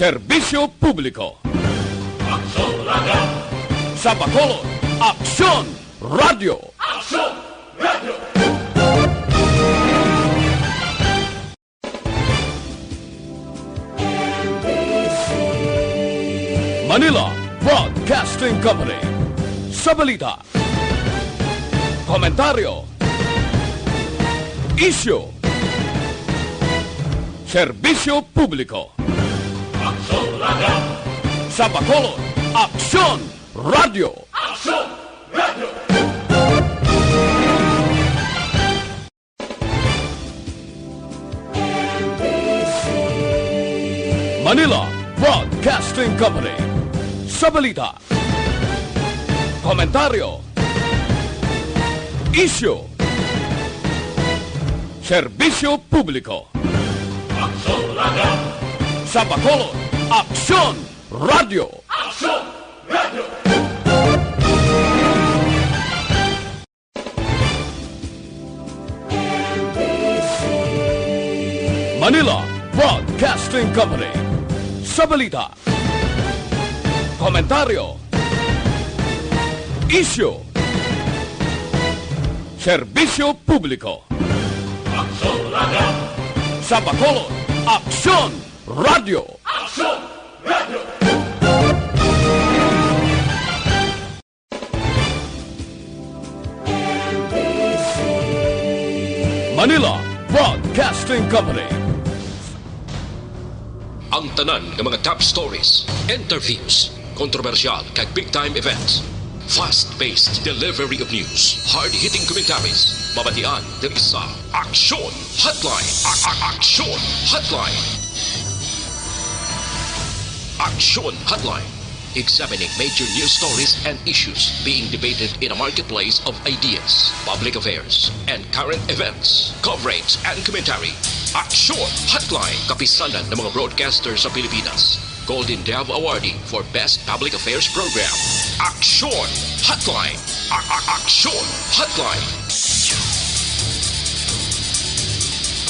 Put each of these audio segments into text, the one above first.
Serbisyo Publiko. Aksyon Radio! Sa Bacolod, Aksyon Radio! Aksyon Radio! Manila Broadcasting Company. Sa balita, komentaryo, isyu, serbisyo publiko. Aksyon Radio! Sa Bacolod, Aksyon Radio! Aksyon Radio! Manila Broadcasting Company. Sa balita, komentaryo, isyu, serbisyo publiko. Aksyon Radio! Sa Bacolod, Aksyon Radio! Aksyon Radio! Manila Broadcasting Company. Sa balita, komentaryo, isyu, serbisyo publiko. Aksyon Radio! Sa Bacolod, Aksyon Radio! Aksyon Radio! Manila Broadcasting Company. Ang tanan ng mga top stories, interviews, kontrobersyal kag big-time events. Fast-paced delivery of news, hard-hitting commentaries, babatian diri sa Aksyon Hotline. Aksyon Hotline. Aksyon Hotline. Examining major news stories and issues being debated in a marketplace of ideas, public affairs, and current events. Coverage and commentary. Aksyon Hotline. Kapisanan ng mga broadcaster sa Pilipinas. Golden Dove Awardee for Best Public Affairs Program. Aksyon Hotline. Aksyon Hotline.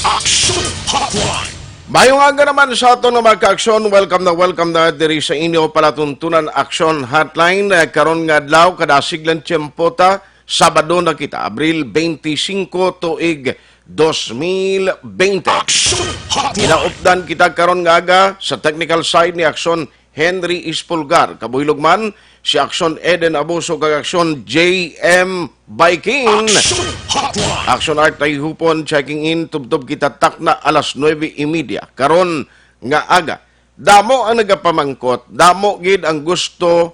Aksyon Hotline. Mayong aga naman sa ato ng mga ka-aksyon. Welcome na diri sa inyo palatuntunan Aksyon Hotline. Karon nga adlaw kada siglang tiyempota, Sabado na kita, Abril 25 tuig 2020. Inaupdan kita karon nga aga sa technical side ni Aksyon Henry Ispulgar. Kabuhilog man si Aksyon Eden Abuso kag Aksyon JM Biking. Aksyon Art Tayhopon checking in. Tubtob kita takna alas 9:30. Karon nga aga. Damo ang nagapamangkot. Damo gid ang gusto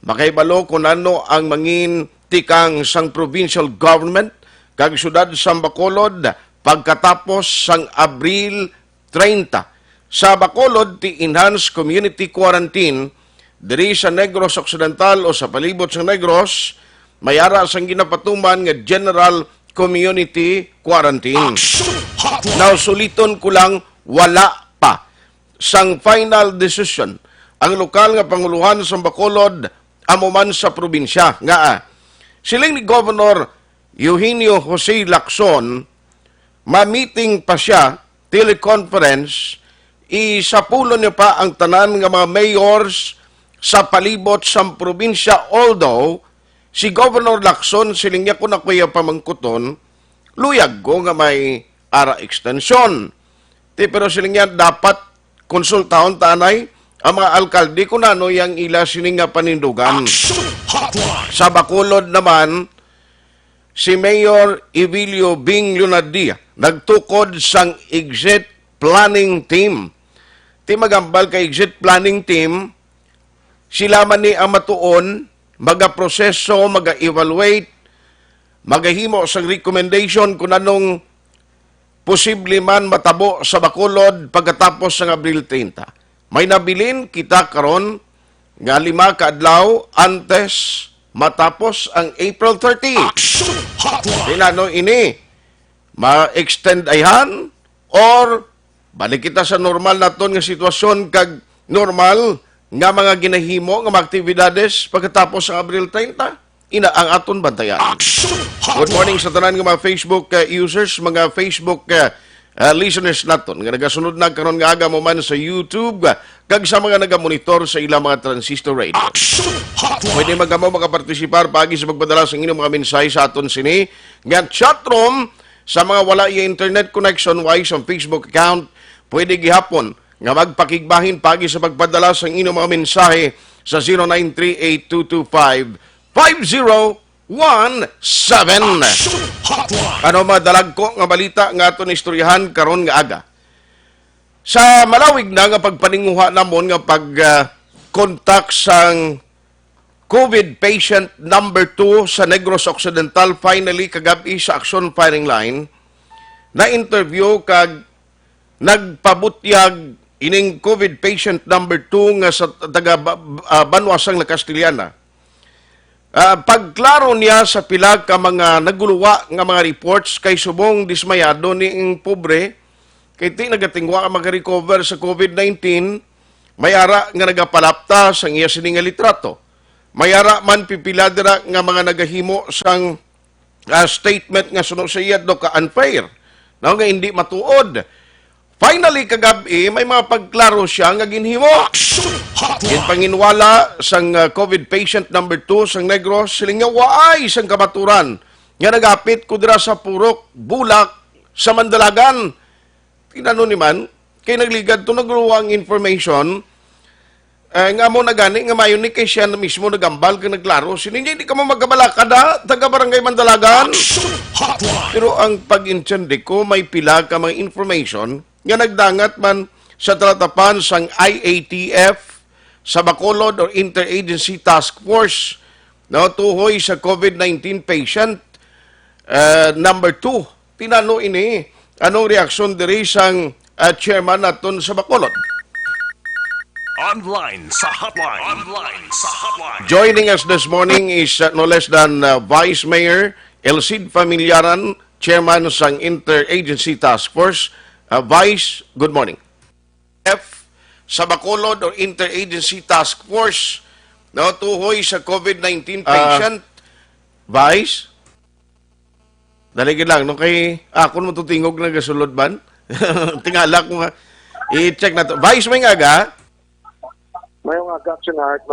makaibalo kung ano ang mangin tikang sang provincial government kag syudad sa Bacolod pagkatapos sang Abril 30. Sa Bacolod, ti Enhanced Community Quarantine, diri sa Negros Occidental o sa palibot sa Negros, mayara sang ginapatuman nga General Community Quarantine. Now, suliton ko lang, wala pa sang final decision ang lokal nga panguluhan sa Bacolod amo man sa probinsya. Nga, siling ni Governor Eugenio Jose Lacson, ma-meeting pa siya, teleconference, isapulo niya pa ang tanan nga mga mayors sa palibot sa probinsya. Although, si Governor Lacson, siling niya ko na kuya pamangkuton, luyag ko nga may ara extension. Pero siling niya dapat konsultahon tanay ang mga alkalde kung ano yung ila sining nga panindugan. Sa Bacolod naman, si Mayor Evilio Bing Lunadia nagtukod sang exit planning team. Ti magambal kay exit planning team, sila man ni ang matuon, maga-proseso, maga-evaluate, magahimo sang recommendation kung anong posible man matabo sa Bacolod pagkatapos ng Abril 30. May nabilin kita karon nga 5 kaadlaw antes matapos ang April 30. Tinano ini, ma-extend ayhan or balik kita sa normal naton nga sitwasyon kag normal nga mga ginahimo nga mga aktibidades pagkatapos ng Abril 30. Ina ang aton bantayan. Good morning sa tanan nga mga Facebook users, mga Facebook listeners naton nga nagasunod na karon nga aga mo man sa YouTube kag sa mga nagamonitor sa ilang mga transistor radio. Pwede makapartisipar pagi sa pagpadala sa inyong mga mensahe sa aton sini nga chatroom sa mga wala yung internet connection wise sa Facebook account. Pwede gihapon nga magpakigbahin pagi sa pagpadala sa inyong mga mensahe sa 0938-225-5017. Ano madalag ko nga balita nga aton istoryahan karon nga aga. Sa malawig na nga pagpaninguha namon nga pag-contact sang COVID patient number 2 sa Negros Occidental, finally kagabi sa Aksyon firing line, na-interview kag nagpabutyag ining COVID patient number 2 nga sa taga Banwasang La Castellana. Pagklaro niya sa pila ka mga naguluwa nga mga reports kay subong dismayado niing pobre kay ti nagatingwa ka mag-recover sa COVID-19, mayara nga nagapalapta sang iya sini nga litrato. Mayara man pipila dira nga mga nagahimo sang statement nga sunod sa iya do ka unfair. Nga hindi matuod. Finally, kagabi, may mga pagklaro siya nga ginhimo. Panginwala sang COVID patient number 2 sang Negros, siling nga waay sang kamaturan. Nga nagapit ko dira sa Purok, Bulak, sa Mandalagan. Tinano ni man, kay nagligad to nagluwang information, nga mo nagani, nga mayon ni kay siya na mismo nagambal, kay naglaro. Sininja, hindi ka mo magabalakad ha, taga Barangay Mandalagan. Pero ang pag-intindi ko, may pila ka mga information, nga nagdangat man sa talatapan sang IATF sa Bacolod or Interagency Task Force na tuhoy sa COVID-19 patient number 2. Tinano ini, anong reaksyon diri sang chairman naton sa Bacolod? Online sa hotline. Online sa hotline. Joining us this morning is no less than Vice Mayor Elcid Familiaran, chairman sang Interagency Task Force. Vice, good morning. F sa Bacolod or Interagency Task Force na tuhoy sa COVID-19 patient. Vice, daligid lang, no kay ako mo tutingog na gasulod ban. Tingala ko nga, i-check na to. Vice, may aga? May nga Aksyon Art,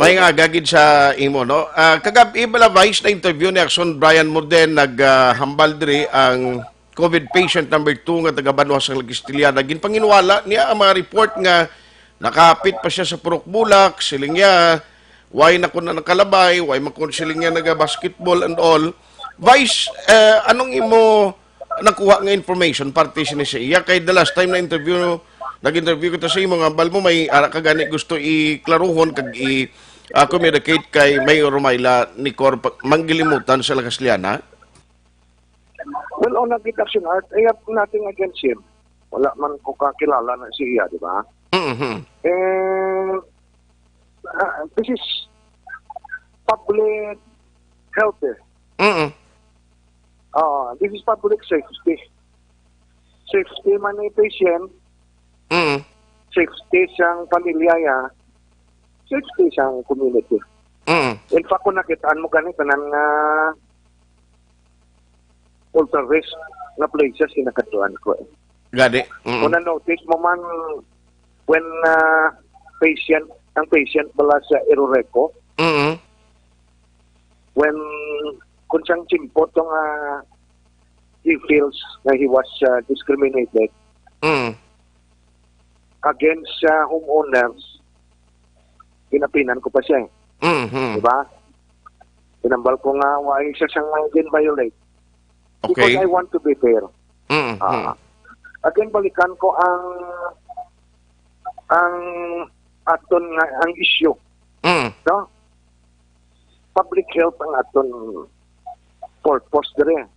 may nga gagid sa imo, no? Kagabi bala Vice na interview ni Aksyon Brian Morden naghambal diri ang COVID patient number 2 nga taga Banwasang La Castellana. Ginpanginwala niya ang mga report nga nakapit pa siya sa Purok Bulak, siling niya, why na ko na nakalabay, why makon siling niya naga-basketball and all. Vice, anong imo nakuha nga information parte siya iya? Kay the last time na nag-interview kita sa imo nga bal mo may ara ka gani gusto i-klaruhon kag i-communicate kay Mayor Romayla ni Cor manggilimutan sa La Castellana. Well, on naging Aksyon Art, I have nothing against him. Wala man ko kakilala na siya, di ba? Mm-hmm. And this is public health. Mm-hmm. This is public safety. Safety man ni patient, Mm-hmm. safety siyang pamilya niya, safety siyang community. Mm-hmm. In fact, kung nakitaan mo ganito ng ultra risk na places kinakatuan ko. Gadi. Kung na-notice mo man when ang patient bala sa Iroreco, Mm-hmm. when kung siyang chimpot yung he feels na he was discriminated against homeowners, pinapinan ko pa siya. Mm-hmm. Diba? Pinambal ko nga, why siya siyang violate. Okay. Because I want to be fair. Mm-hmm. Again, balikan ko ang aton nga ang issue. Mm-hmm. No? Public health ang aton purpose dire.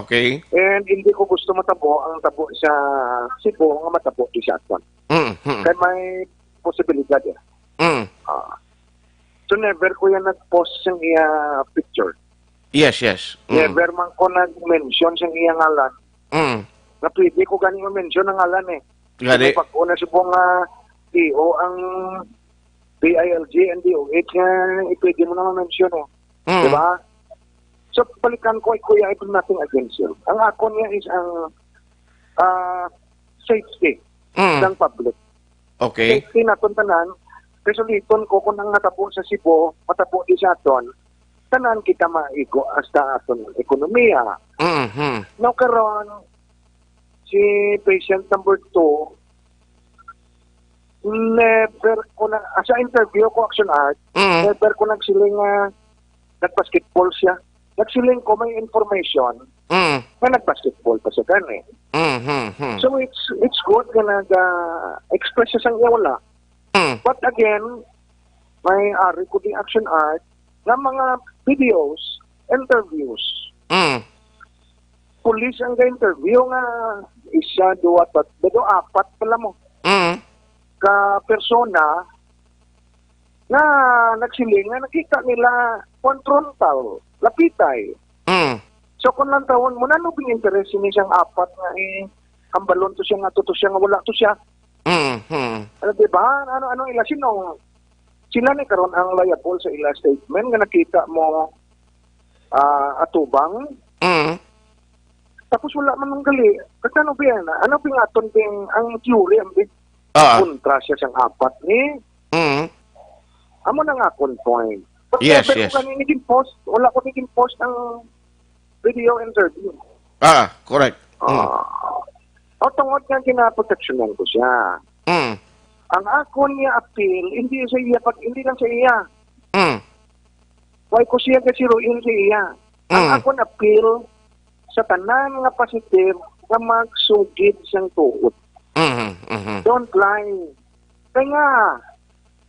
Okay. And hindi ko gusto matabo ang tabo sa Cebu nga matabo di sa aton. Mm-hmm. Kaya may posibilidad eh. Mm. So never ko yan nag-post siyang iya picture. Yes, yes. Never man ko nag-mention siyang iya ngalan. Mm. Na pwede ko ganing ma-mention ang ngalan eh. Gadi. Pag una si Bong DO ang BILG and DOH nga pwede mo na ma-mention eh. Mm. Diba? So balikan ko, kuya, ito nothing against you. Ang ako niya is ang safety ng public. Okay. Safety na tanan. Kasi liton ko kung ang natabo sa Cebu, matabo di sa aton, tanan kita maigo hasta aton ekonomiya. Now karon si patient number 2, never ko na, sa interview ko, Aksyon Art, never ko nagsiling nag-basketball siya. Nagsiling ko may information na nag-basketball pa siya gani. So it's good na nag-express siya sa wala. But again, may ari ko di Action Art ng mga videos, interviews. Police ang ga-interview nga isa, dua, apat pala mo. Ka persona na nagsiling nga nakita nila confrontal, lapitay. So kung lang tawon mo, nano bing interest ni siyang apat nga ang balon to siya nga to siya nga wala to siya. Diba? Ano ila sila ni karon ang liable sa ila statement nga nakita mo atubang. Tapos wala man nang gali. Kasi ano ba yan? Ano pingaton bing ang theory ang big kontra siya siyang apat ni? Amo na nga kon point. Yes. Wala ko naging post ang video interview. Correct. O tungod nga ginaproteksyonan ko siya. Ang ako niya appeal, hindi lang sa iya. Why ko siya kasi ruin sa iya. Ang ako na appeal sa tanan nga positive na magsugid siyang tuot. Don't lie. Kaya nga,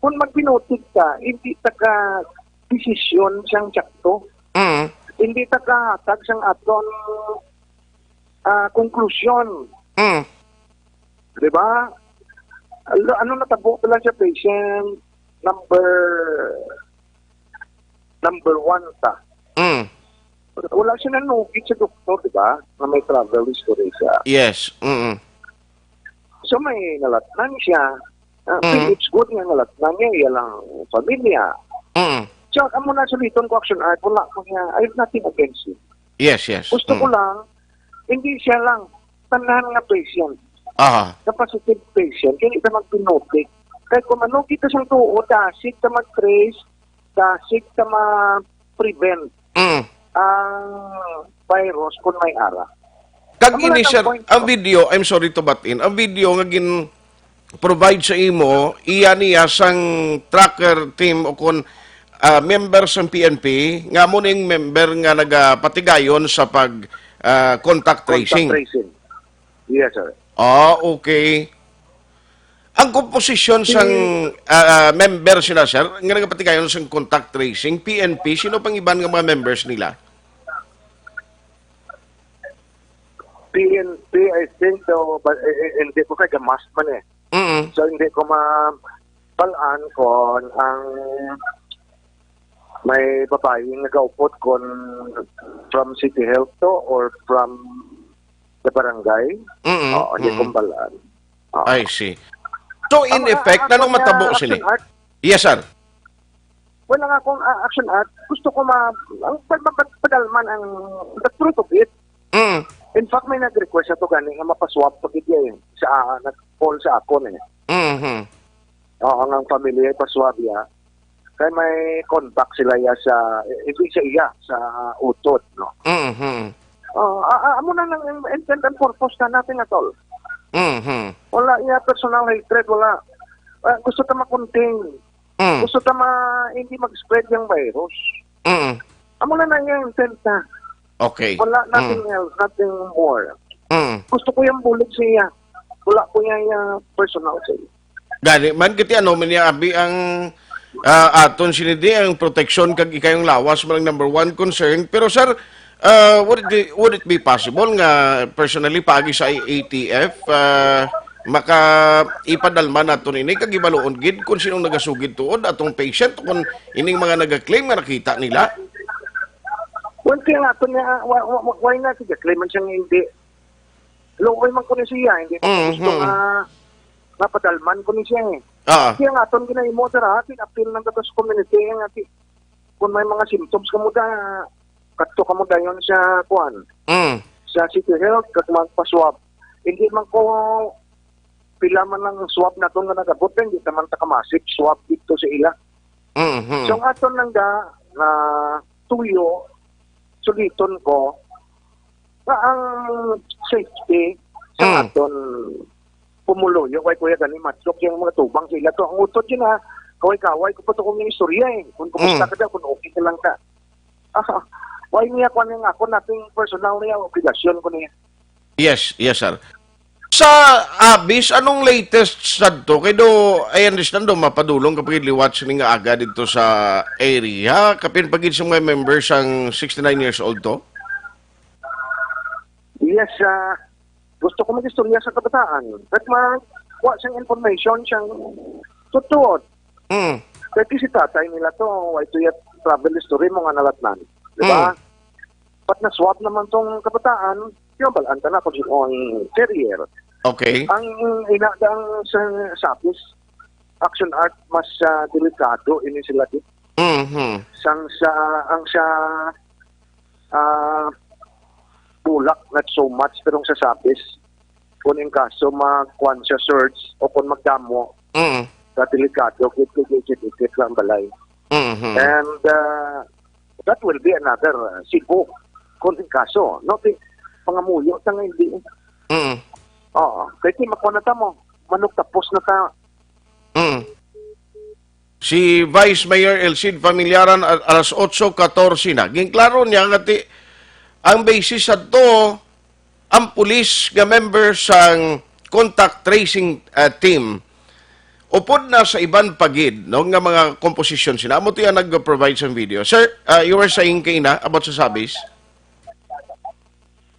kung magpinotig ka, hindi ka desisyon siyang tsakto. Hindi ka hatag siyang aton konklusyon. Diba? Ano natabo pala siya patient number 1 ta. Wala siya nanugit sa doktor, diba? Na may travel history siya. Yes. So may nalatnan siya. It's good nga nalatnan niya, iyalang pamilya. So, amo na suliton ko Action Art, wala ko niya, I have nothing against him. Yes. Gusto ko lang, hindi siya lang, tanan nga patient. Na positive patient, hindi ka magpinotik. Kaya kung manukit ka siyang tuo, dasig ka mag-trace, dasig ka ma-prevent ang virus kung may ara. Kag ini sir, ang video, I'm sorry to butt in, ang video nga provide sa imo, niya sang tracker team o kung members ng PNP, nga mo ning member nga nagapatigayon sa contact tracing. Contact tracing. Yes, sir. Okay. Ang komposisyon sang member sila, sir, nga nagapatigayon sa contact tracing, PNP, sino pang iban nga mga members nila? PNP, I think, but hindi ko kaya must man eh. So, hindi ko mapalaan kung ang may babaeng nag-aupot kung from City Health to or from the barangay. Hindi ko mapalaan. I see. So, in effect, anong matabo sila? Yes, sir. Wala nga akong Action Art. Gusto ko ang pagpadalman ang the truth of it. In fact, may nag-request na ito gani nga mapaswap pag iya sa nag-call sa ako ang pamilya paswap ya. Kaya may contact sila ya sa sa utot, no. Amo na lang intent and purpose na natin at all. Wala iya personal hatred, wala. Gusto ta makontain. Gusto ta hindi mag-spread yung virus. Amo na yung intent na. Okay. Wala, nothing else, nothing more. Gusto ko yung bulig siya. Wala ko yung personal siya. Gani, man kiti abi ang aton sinidi ang protection kag ikayong lawas man ang number one concern. Pero sir, would it be possible nga personally pagi sa ATF maka ipadalman naton ini kag ibaluon gid kung sinong nagasugid tuod atong patient kung ining mga naga-claim nga nakita nila? Well, kaya nga ito niya, why not? Claim man siyang hindi. Looy man ko ni siya, hindi ko gusto nga padalman ko ni siya eh. Kaya nga ito ginahimo sa rahatin, appeal ng datos community, nga kung may mga symptoms ka mo kato ka mo yun sa kuan. Sa City Health, kag magpaswab. hindi man ko pila man ng swab na ito nga nagabot, hindi naman takamasip swab dito sa ila. Mhm. So, ang aton lang na tuyo, suliton ko, na ang safety sa aton pumuloyo, kay kuya gani matlok yung mga tubang sila to. Ang utod yun ha, kaway-kaway ko pa ito kong yung istorya eh. Kung kumusta ka daw, kung okay ka lang ka. Why niya ko nga ako nating personal niya, obligasyon ko niya. Yes, yes, sir. Sa Abis, anong latest sad to? Kaya do, I understand do, mapadulong kapag liwat sila nga aga dito sa area. Kapin pagid sa mga members ang 69 years old to? Yes, gusto ko mag-istorya sa kabataan. At wa siyang information, siyang totoo. Mm. Kaya si tatay nila to, ito yung travel history mo nga nalatnan. Di ba? Pat na-swab naman tong kabataan, yung balanta na kung yung carrier. Okay. Ang inadang sa sapis, action art, mas delikado ini sila dito. Mhm. Ang sa bulak not so much, pero sa sapis, kung in kaso magkuhan siya search o kung magdamo, Mm. sa delikado, kit lang balay. Mhm. And that will be another sibo kung in kaso. No, pangamuyo, tanga hindi. Mm. Oo, kasi makunata mo, manok tapos na ta. Mm. Si Vice Mayor Elcid Familiaran alas 8:14 na. Ginklaro niya nga ang basis sa to ang pulis nga member sang contact tracing team upod na sa iban pagid no nga mga composition sila. Amo to yan nag-provide sa video. Sir, you were saying kay na about sa sabis?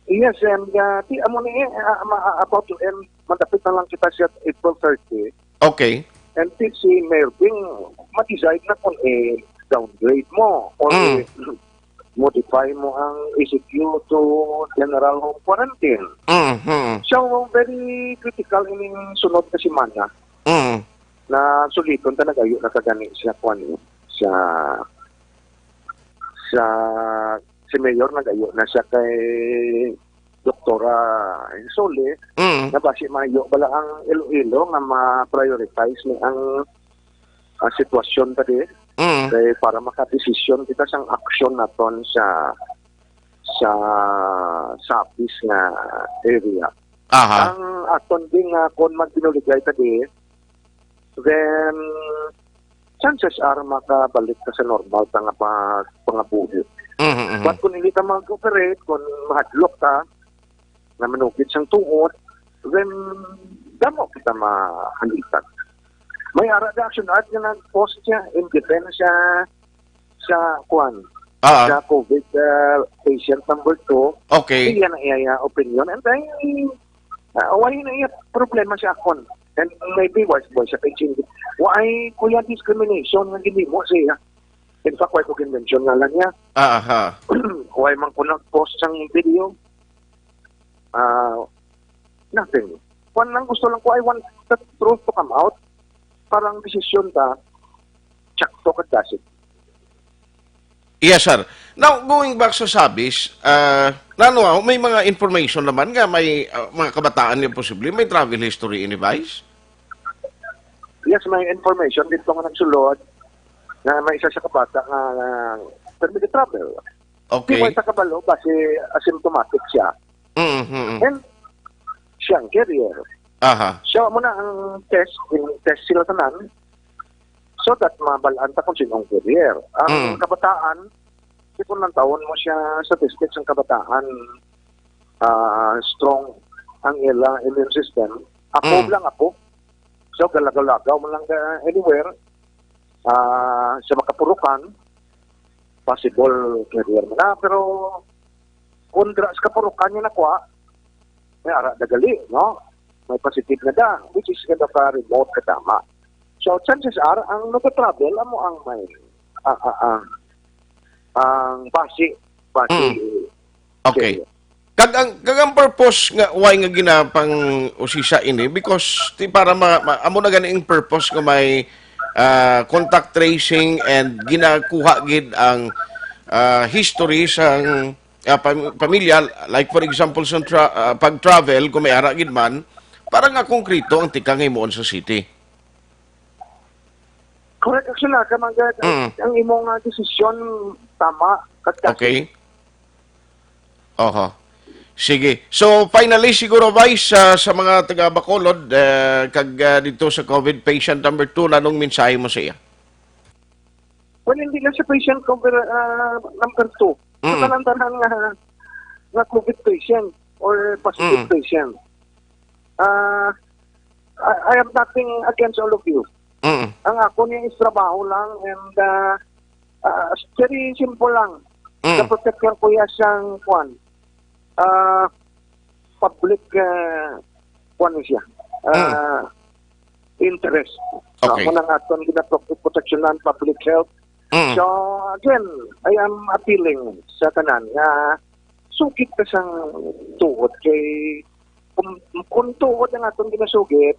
Yes, and amo ni about to end, madapit na lang kita siya April 30. Okay. And si Mayor Ping, ma-decide na kung downgrade mo or modify mo ang ECQ to General Home Quarantine. Mhm. So, very critical ining sunod na simana Mm. na suliton talaga yun nakagani siya kwan sa si Mayor nagayo na siya kay Doktora Sole na basi mayo bala ang Iloilo nga ma-prioritize ni ang sitwasyon tadi kay para makadesisyon kita sang aksyon naton sa sapis nga area. Aha. Ang aton din nga kung magbinuligay tadi, then chances are makabalik ka sa normal ta nga pangabuhi. Mhm. But kung hindi ka mag-operate, kung mahadlok ka, na manukit siyang tuot, then damo kita mahalitan. May ara da action art nga nag-post siya in defense sa kwan. Sa COVID patient number 2. Okay. Iyan ang iya opinion. And then, why na iya problema siya akon? And maybe was sa patient. Why kuya discrimination nga gini mo siya? In fact, why ko convention nga lang niya. Aha. Why man ko nag-post sang video? Nothing. Kung lang gusto lang ko, I want the truth to come out. Parang desisyon ta, check to kadasit. Yes, sir. Now, going back sa sabis, may mga information naman nga, may mga kabataan yung posible, may travel history in Vice? Yes, may information dito nga nagsulod na may isa sa kabata nga permitted travel. Okay. Di sa kabalo, kasi asymptomatic siya. Mm-hmm. And siyang carrier. Aha. So, muna ang test sila tanan, so that mabalaan ta kung sinong carrier. Ang kabataan, kung ng taon mo siya statistics ng kabataan, strong ang ilang immune system. Ako lang ako. So, galagaw mo lang anywhere. Sa makapurukan, possible carrier mo na. Pero, kung sa kapurukan niya nakuha, may ara dagali, no? May positive na da, which is kind of a remote katama. So, chances are, ang nag-travel, mo ang may ang basi. Okay. Kagang purpose nga why nga ginapang usisa ini because para amo na ganing purpose nga may contact tracing and ginakuha gid ang history sang pamilya, like for example sa pag-travel, kung may ara gid man, para nga konkreto ang tikang imoon sa city. Correct, action na. Kamagad, ang imong desisyon, tama. Okay. Oho. Sige. So, finally, siguro, Vice, sa mga taga-Bacolod, dito sa COVID patient number 2, anong mensahe mo sa iya? Well, hindi lang sa patient number 2. Sa tanan-tanan nga COVID patient or positive patient. I have nothing against all of you. Ang ako niya is trabaho lang and very simple lang. Na-protector ko yan siyang public siya. Interest. Okay. Ako nang aton protection ng public health. So again, I am appealing sa tanan nga sugit ka sang tuod kay kung tuod ang aton ginasugit,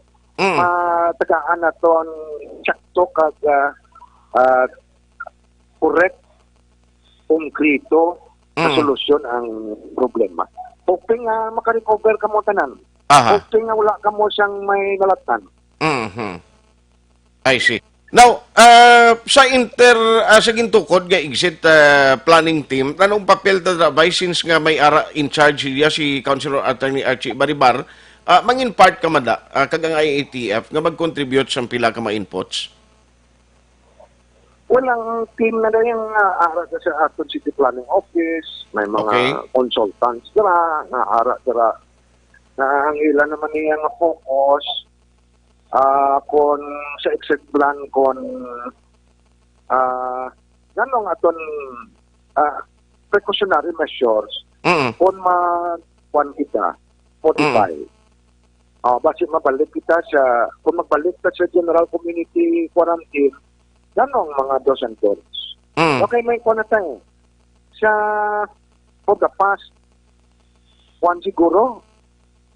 tagaan naton sakto kag correct konkreto na solusyon ang problema. Hoping makarecover ka mo tanan. Hoping nga wala ka mo siyang may nalatan. I see. Now, sa sa gintukod nga exit planning team, anong papel ta Vice since nga may ara in charge niya si Councilor Attorney Archie Baribar, mangin part ka mada kag ang IATF nga mag-contribute sa pila ka mga inputs? Walang team na rin yung ara sa aton City Planning Office, may mga consultants dira, ara dira. Na ang ilan naman niya nga focus kon sa exit plan kon nanong aton precautionary measures kon ma-kwan kita, modify. Basi mabalik kita sa, kung magbalik ka sa general community quarantine, ganong mga dos and don'ts. Okay, may kwan na tayo. Sa, for the past, siguro,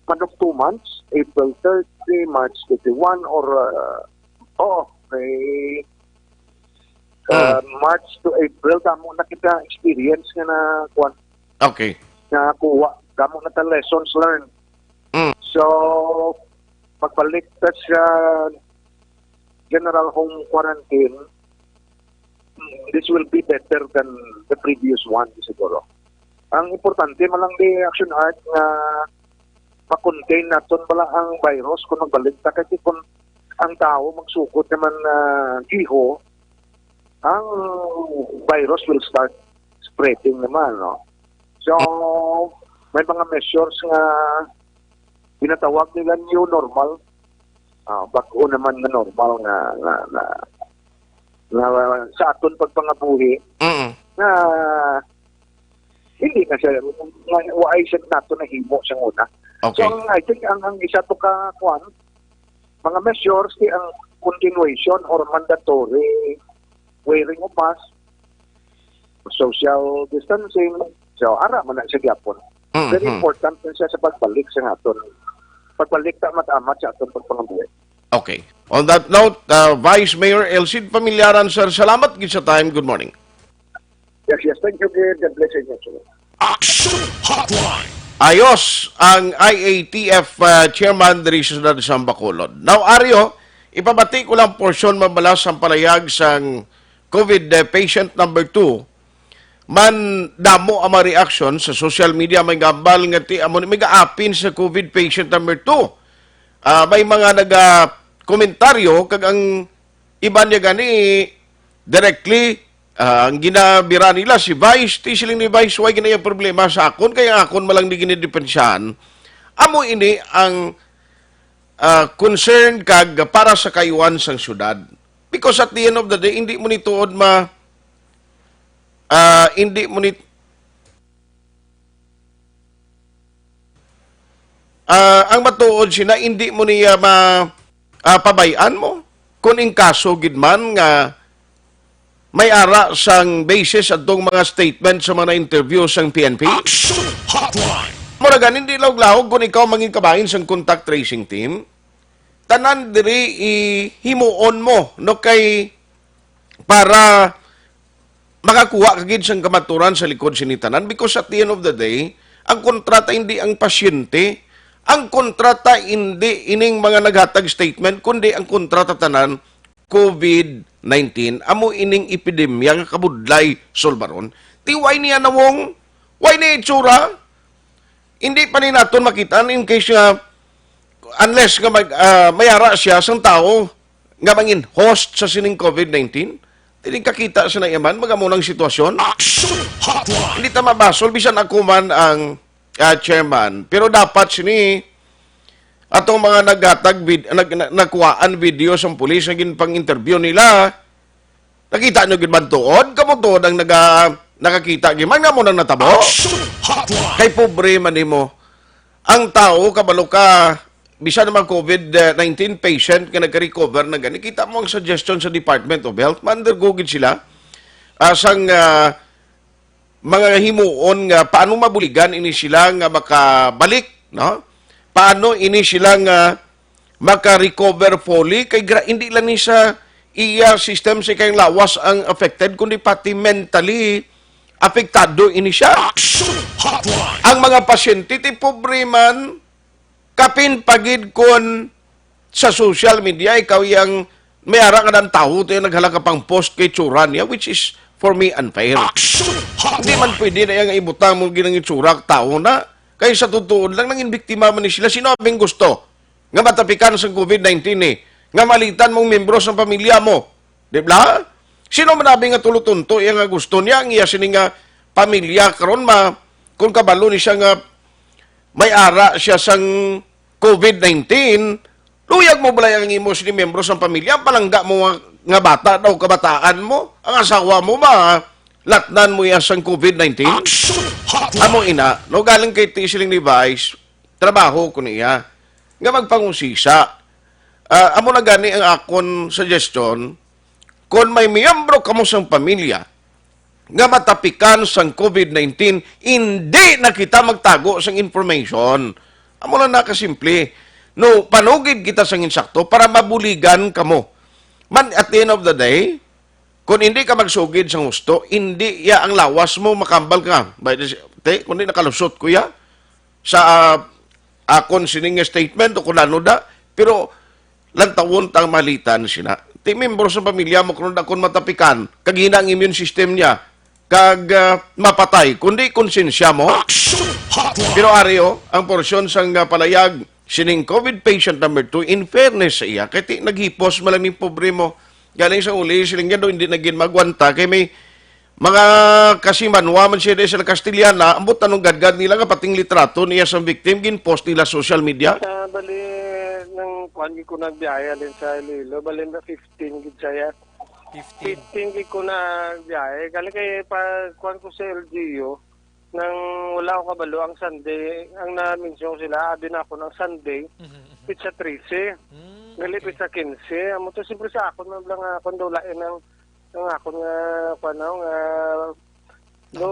manok 2 months, April 30, March 31, or, March to April, damo na kita experience nga na, kwan. Okay. Na kuha, damo na ta lessons learned. So, pagbalik ka sa general home quarantine, this will be better than the previous one, siguro. Ang importante malang di Action Art na ma-contain natin bala ang virus kung magbalik ta kasi kung ang tao magsukot naman giho, ang virus will start spreading naman, no? So, may mga measures nga pinatawag nila new normal. Bago naman na normal na sa aton pagpangabuhi na hindi na siya waay siya nato na himo siyang una. Okay. So I think ang isa to ka kwan mga measures di ang continuation or mandatory wearing of mask, social distancing, so ara man na siya gyapon. Very important siya sa pagbalik sa aton. Pagbalik ta matamat sa aton pagpangabuhi. Okay. On that note, Vice Mayor Elcid Pamilyaran, sir, salamat gid sa time. Good morning. Yes, thank you, kid. God bless you. Aksyon Hotline. Ayos ang IATF chairman diri sa Siyudad sa Bacolod. Now, Aryo, ipabati ko lang porsyon mabalas ang palayag sang COVID patient number 2. Man damo ang mga reaction sa social media, may gambal nga may gaapin sa COVID patient number 2. May mga komentaryo kag ang iba niya gani directly ang ginabira nila si Vice, siling ni Vice, why ginaya problema sa akon, kaya akon malang di ginidepensyahan. Amo ini ang concern kag para sa kayuan sang syudad. Because at the end of the day, hindi mo nituod hindi mo ang matuod sina, hindi mo niya pabayaan mo. Kung in kaso, gidman nga may ara sang basis at mga statement sa mga interview sang PNP. Aksyon Hotline. Muragan, hindi lawag-lawag kung ikaw manging kabahin sang contact tracing team. Tanan diri himuon mo no kay para makakuha kagid siyang kamaturan sa likod sinitanan because at the end of the day, ang kontrata hindi ang pasyente, ang kontrata hindi ining mga naghatag statement, kundi ang kontrata tanan COVID-19. Amo ining epidemya nga kabudlay solbaron. Tiway niya nawong, why na itsura? Hindi pa ni naton makita in case nga unless nga mayara siya sang tao nga mangin host sa sining COVID-19. Tining kakita sa naiyaman, magamunang sitwasyon. Aksyon Hotline. Hindi ta mabasol, bisan ako man ang chairman. Pero dapat sini, atong mga nagkuhaan video sa pulis na pang-interview nila, nakita nyo gin man tuod? Kamutuod ang nakakita gin man nga mo nang natabo? Aksyon Hotline. Kay pobre man nimo. Ang tao, kabalo ka, bisa naman COVID-19 patient nga nagka-recover na gani, kita mo ang suggestion sa Department of Health, mandergugid sila asang mga himuon nga paano mabuligan ini sila nga makabalik, no? Paano ini sila nga maka-recover fully, kay hindi lang ni sa iya system si kayong lawas ang affected, kundi pati mentally apektado ini siya. Aksyon Hotline. Ang mga pasyente, ti pobre man, kapin pagid kon sa social media, ikaw yung mayara ka ng tao, ito yung naghalaka pang post kay tsura niya, which is for me unfair. Aksyon Hindi man Hotline. pwede na yung ibutang mo ginang itsura tao na, kaya sa totoo lang, nanging biktima man ni sila. Sino abing gusto? Nga matapikan sa COVID-19 eh. Nga malitan mong membro sa pamilya mo. Di ba? Sino man abing nga tulutunto, yung nga gusto niya, ang iya sining nga pamilya, karon kung kabalo ni siya nga may ara siya sang COVID-19, luyag mo balay ang imo ni membro sa pamilya, palangga mo nga bata daw, kabataan mo, ang asawa mo ba, latnan mo yan sang COVID-19? Aksyon Hotline. Amo ina, no galing kay Tisiling device, trabaho ko niya, nga magpangusisa. Amo na gani ang akon suggestion, kung may miyembro kamo sang pamilya, nga matapikan sang COVID-19, hindi na kita magtago sang information. Amo lang nakasimple. No, panugid kita sang insakto para mabuligan kamo. Man, at the end of the day, kung hindi ka magsugid sang gusto, hindi ya ang lawas mo makambal ka. Kung hindi nakalusot ko ya, sa akon sining statement o kung ano da, pero lantawon tang malitan sila. Ti membro sa pamilya mo kung akon matapikan, kagina ang immune system niya, kag mapatay, kundi konsensya mo. Aksyon Hotline. Pero Ario, ang porsyon sang palayag, sining COVID patient number 2, in fairness sa iya, kaya naghipos malaming pobre mo, galing sa uli, siling nga doon, hindi naging magwanta, kaya may mga kasimanwa man siya sa Kastiliana, ambot tanong gadgad nila nga pating litrato niya sa victim, ginpost nila social media. Bali, nang kuhan ko nagbiyaya din sa Iloilo, bali na 15 gid saya. 15 gid ko na biyaya. Gali kay pa kuhan ko sa LGU, nang wala ko kabalo ang Sunday, ang na-mention sila, abi na ako ng Sunday, pizza 13, gali pizza 15. Amo to siyempre sa ako na lang kondolain ng ako nga kuanaw nga no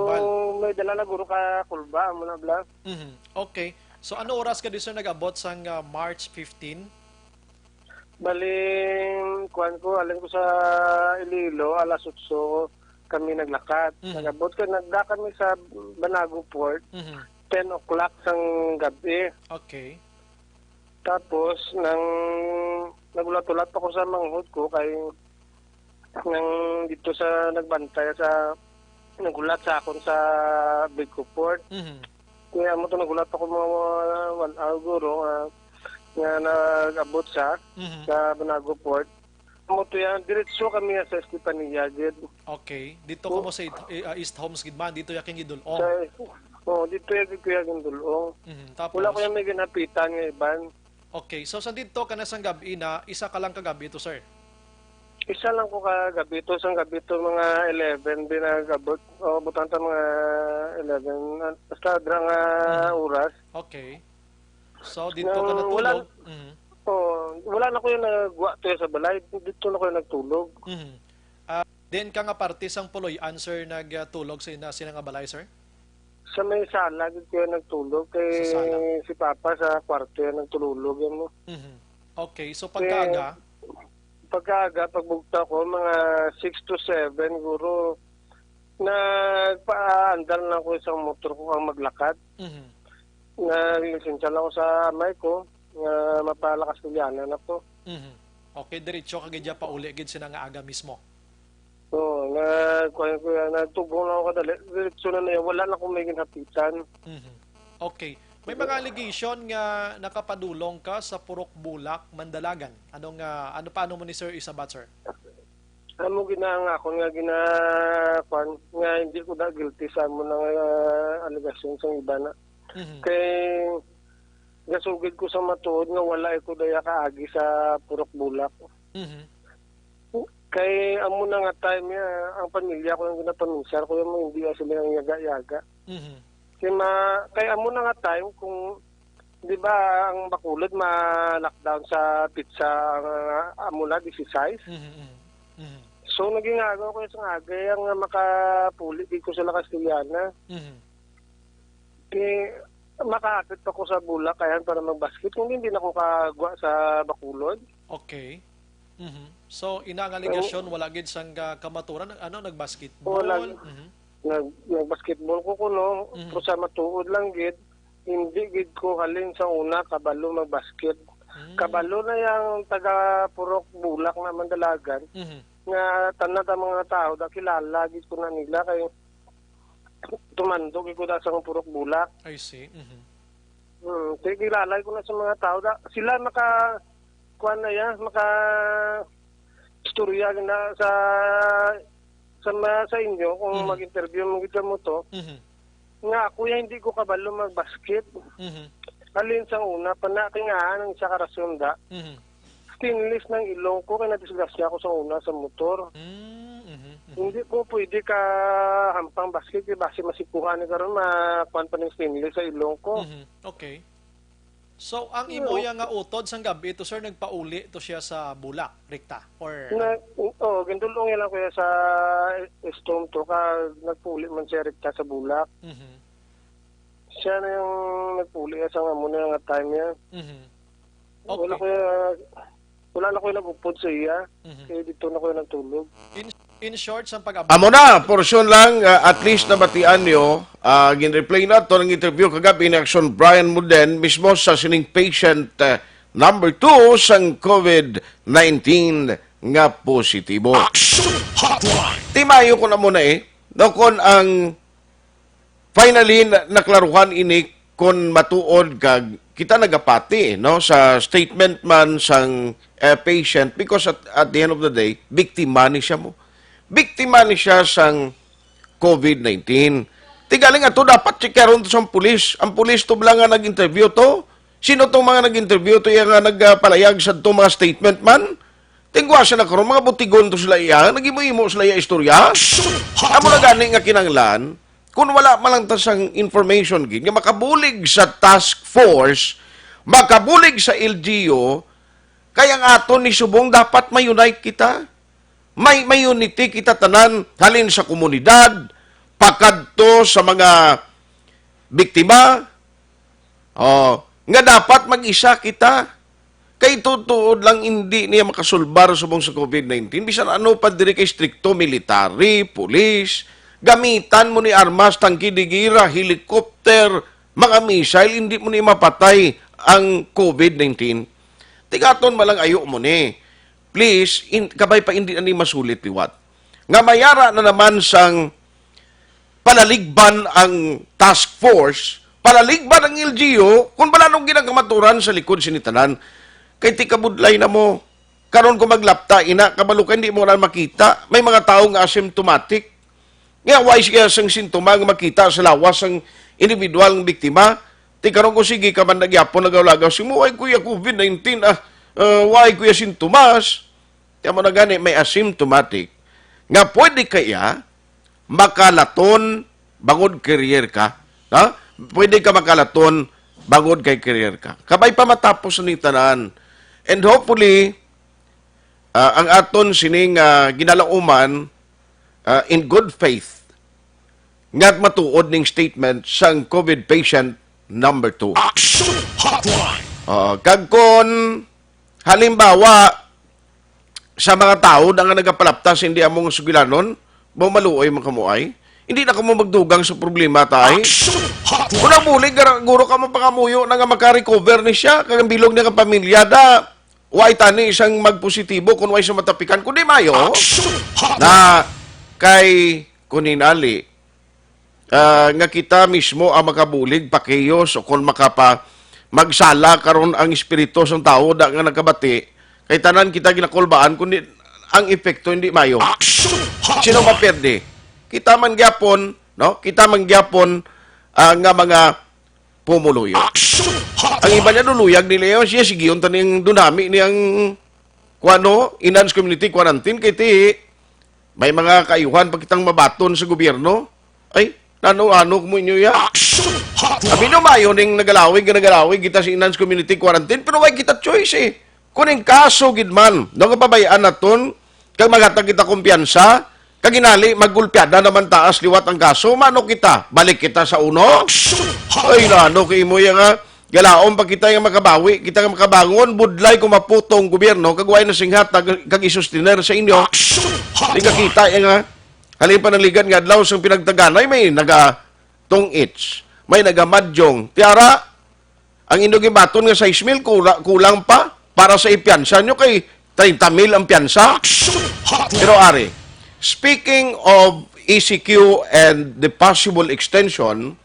may dala na guro ka kulba amo na bla. Okay. So ano oras ka di sir nag-abot sang March 15? Baling kuan ko alin ko sa Iloilo alas 8 kami naglakad. Nagabot ko nagdakan mi sa Banago Port 10 o'clock sang gabi. Okay. Tapos nang nagulat-ulat ako sa manghod ko kay nang dito sa nagbantay sa nagulat sa akon sa Bigco Port. Kaya mo to nagulat ako mga 1 hour guro nga nag-abot sa Banago Port. Mo to yan diretso kami sa Estepania gid. Okay. Dito ko mo sa East Homes gid man dito yaking gidulong. Dito yung dulong. Tapos Wala ko yung may ginapitan ng iban. okay. So sa dito ka na sang gabi na isa ka lang kagabi to sir. Isa lang ko kagabi to, sang gabi to mga 11 din nagabot. O butanta mga 11 basta dra nga oras. Okay. So dito ka natulog. Wala na ko yung nagwa to sa balay. Dito na ko yung nagtulog. Then ka nga parte sang puloy answer nagtulog sa sina nga balay sir? Sa may sala, dito ko yung nagtulog. Kay Sa sala. si Papa sa kwarto yung nagtulog. Yan mo. Okay. So pagkaaga, Pagbugta ko, mga 6 to 7, guro, nagpaandar na ako isang motor ko ang maglakad. Mhm. Lisensya lang ako sa amay ko nga mapalakas kulyanan na po. Mhm. Okay, diretso ka gidya pa uli gid sina nga aga mismo. So, nagtubong na ako kadali. Diretso na yun. Wala na akong may ginapitan. Mhm. Okay. May mga allegation nga nakapadulong ka sa Purok Bulak, Mandalagan. Paano mo ni Sir isabat, sir? Ano ginanga ako nga nga hindi ko na guilty sa mo ng allegation sa iba na. Mhm. Kay gasugid ko sa matuod nga wala ko daya kaagi sa Purok Bulak. Mhm. Kay amo na nga time ang pamilya ko yung ginapaminsar ko yung hindi sila ang yaga-yaga. Mhm. Kay amo na nga time kung di ba ang Bacolod ma-lockdown sa pizza amo na 16. Mhm. Mhm. So naging agaw ko sa agay ang makapuli di ko sa Castellana. Mhm. Kaya makaakit ako sa Bulak kaya para magbasket kung hindi na ako kagwa sa Bacolod. Okay. Mhm. So ina nga allegation wala gid sang kamaturan nagbasketball. Wala. Mhm. Nag-basketball ko kuno, pero sa matuod lang gid, hindi gid ko halin sa una kabalo magbasket. Kabalo na yung taga Purok Bulak na Mandalagan, Mhm. nga tanan ta mga tao da kilala gid ko na nila kay tumandog ko da sa Purok Bulak. I see. Mhm. Kaya kilala ko na sa mga tao da sila kuan na ya, istorya na sa inyo kung mag-interview mo kita mo to. Mhm. Nga kuya hindi ko kabalo magbasket. Mhm. Alin sa una panakingaan ng isa karasyon da. Mhm. Stainless ng ilong ko kaya nadisgrasya ako sa una sa motor. Mhm. Hindi ko pwede ka hampang basket base masikuhan ni karon makuan pa ng stainless sa ilong ko. Mhm. Okay. So, ang imoya nga utod sang gabi ito, sir, nagpauli to siya sa Bulak, Rikta? Or... Gintulong lang kuya sa storm to ka nagpuli man siya rikta sa Bulak. Mhm. Siya na yung nagpuli sa nga muna nga time niya. Mhm. Wala na ko nagupod sa iya. Mhm. Kaya dito na ko nagtulog. In short, sang pag-abot. Amo na, porsyon lang, at least nabatian nyo, gin-replay na ito ng interview kagabi ni Aksyon Brian Muden, mismo sa sining patient number 2 sang COVID-19 nga positibo. Aksyon Hotline. Timayo ko na muna dokon ang finally naklaruhan ini kon matuod kag kita nagapati no sa statement man sang patient because at the end of the day biktima ni siya mo. Biktima ni siya sang COVID-19. Tigaling ato dapat checkaron to sa pulis. Ang pulis to lang nga nag-interview to. Sino tong mga nag-interview to yung nga nagpalayag sa to mga statement man? Tingwa siya na karon mga butigon to sila iya. Nagimo-imo sila iya istorya. Amo na gani nga kinanglan kung wala man lang tasang information gid nga makabulig sa task force, makabulig sa LGU, kaya nga ato ni subong dapat may-unite kita. May unity kita tanan halin sa komunidad, pakadto sa mga biktima. Nga dapat mag-isa kita. Kay tutuod lang hindi niya makasulbar subong sa COVID-19. Bisan ano pa diri kay stricto military, police, gamitan mo ni armas, tangki digira, helicopter, mga missile, hindi mo ni mapatay ang COVID-19. Tigaton malang ayo mo ni. Please, kabay pa hindi ani masulit liwat. Nga mayara na naman sang palaligban ang task force, palaligban ang LGU, kung balanong ginagamaturan sa likod sinitanan, kay tikabudlay na mo, karon ko maglapta, ina, kabalukan, hindi mo na makita, may mga tao nga asymptomatic, nga wise kaya sang sintoma nga makita sa lawas ang individual ng biktima, karon ko sige ka man nagyapon, nagawlagaw, simuay kuya COVID-19, why kuya sintomas, kaya mo na gani, may asymptomatic, nga pwede kaya makalaton bangod career ka, ha? Pwede ka makalaton bangod kay career ka. Kabay pa matapos ni tanan. And hopefully, ang aton sining ginalauman in good faith nga matuod ning statement sang COVID patient number 2. Aksyon Hotline. Kag kon halimbawa sa mga tao na nga nagapalaptas hindi among sugilanon, bumaluoy mga kamuay, hindi na ka mo magdugang sa problema tay. Kung nabulig, guro ka mo pangamuyo na nga makarecover ni siya, kang bilog niya kang pamilya da, why tani isang magpositibo kung why siya matapikan, kundi mayo, na kay kuninali, nga kita mismo ang makabulig, pakiyos, o kung makapa, magsala karon ang espiritu ng tao da nga nagkabati, kay tanan kita ginakulbaan, kundi ang epekto hindi mayo. Sino maperde? Kita man gyapon, no? Kita man gyapon nga mga pumuluyo. Ang iba niya duluyag nila siya sigiyon taning dunami niyang kuano, enhanced community quarantine kay ti may mga kayuhan pag kitang mabaton sa gobyerno. Ay, ano mo inyo ya? Sabi no mayo ning nagalawig kita sa enhanced community quarantine pero why kita choice eh. Kuning kaso gidman, no nga pabayaan naton kag magatag kita kumpiyansa, kag ginali maggulpiada naman taas liwat ang kaso, mano kita, balik kita sa uno. Ay nano kay mo nga galaom pa kita nga makabawi, kita nga makabangon, budlay kung maputong gobyerno, kag way na singhat kag isustiner sa inyo. Di ka kita nga halipan ng ligan nga adlaw sang pinagtaganay may naga tong-its, may naga madyong. Tiara, ang inyong ibaton nga 6,000 kulang pa para sa ipiyansa nyo kay 30,000 ang piyansa. Pero ari, speaking of ECQ and the possible extension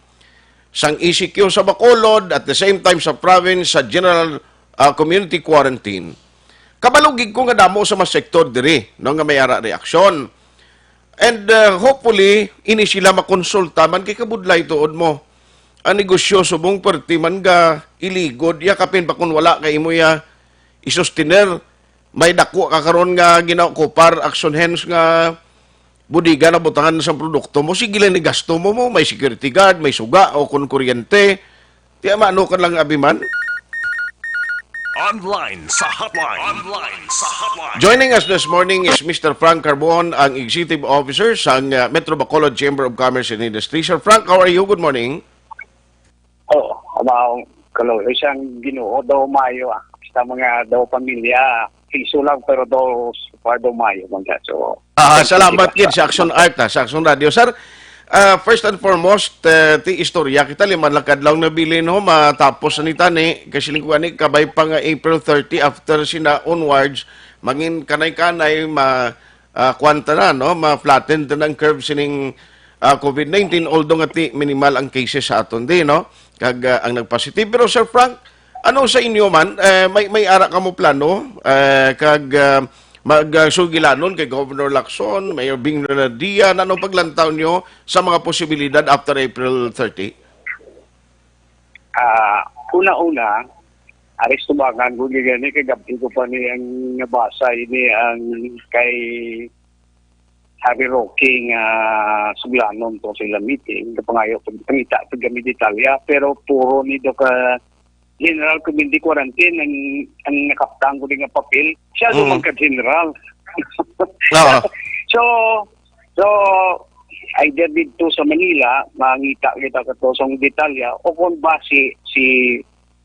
sang ECQ sa Bacolod at the same time sa province sa general community quarantine, kabalugig ko nga damo sa mga sektor diri no nga may ara reaksyon. And hopefully ini sila makonsulta man kay kabudlay tuod mo. Ang negosyo subong perti man ga iligod ya kapin pa kun wala kay imo ya isustiner may dako ka karon nga ginakupar action hands nga budiga na butangan sa produkto mo, sige lang ni gasto mo, may security guard, may suga o kung kuryente. Tiya maano ka lang abiman? Online sa hotline. Online sa hotline. Joining us this morning is Mr. Frank Carbon, ang Executive Officer sa Metro Bacolod Chamber of Commerce and Industry. Sir Frank, how are you? Good morning. About kaloy siyang Ginoo daw mayo sa mga daw pamilya piso lang pero daw daw mayo mga so salamat kid sa Aksyon Art sa Aksyon Radio. Sir, first and foremost, ti istorya kita liman lakad lang nabili no matapos ni tani kasi lingkuan ni kabay pa nga April 30 after sina onwards mangin kanay-kanay kwanta na no ma-flatten ang curve sining COVID-19 although nga ti minimal ang cases sa aton di no kag ang nagpositive. Pero Sir Frank, ano sa inyo man may ara ka mo plano kag magsugilanon kay Governor Lacson, Mayor Bing Renadia, anong paglantaw nyo sa mga posibilidad after April 30? Una-una, aris tumakan ko gani kay gabi ko pa ni ang nabasa ini ang kay Harry Roque suglanon to sila meeting kapangayo pangita paggamit detalya pero puro ni do ka general community quarantine ang nakaptang ko din nga papel siya magka-general. so either dito sa Manila mangita kita katosong detalya o kung base si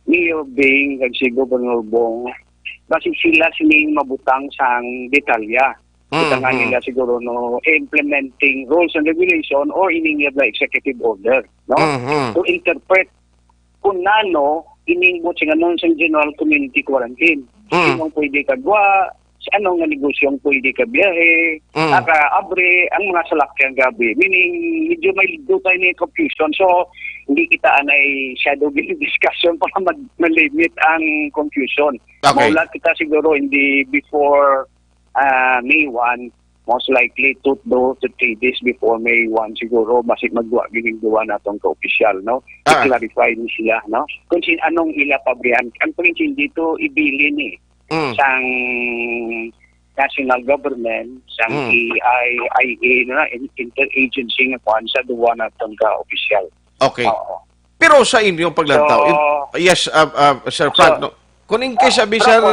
Mayor Bing kag si Governor Bong base sila sining mabutang sang detalya. Butangan nila siguro no implementing rules and regulation or ining the executive order no to interpret kung nano ining mo sing anon sang general community quarantine. Sinong pwede kagwa, sa anong nga negosyong pwede ka biyahe, abre ang mga salakyan gabi. Meaning, medyo may ligdo tayo na confusion. So, hindi kita anay shadow discussion para ma-limit ang confusion. Okay. Maulat kita siguro hindi before May 1, most likely 2 to 3 days before May 1 siguro basig magduwa ginigduwa natong ka-opisyal no i-clarify ni sila no kung anong ila pabrihan ang prinsin dito ibili ni sang national government sang EIA na interagency nga kuan sa duwa natong ka-opisyal. Okay. Pero sa inyong paglantaw yes Sir Frank no kuning kay sabi sir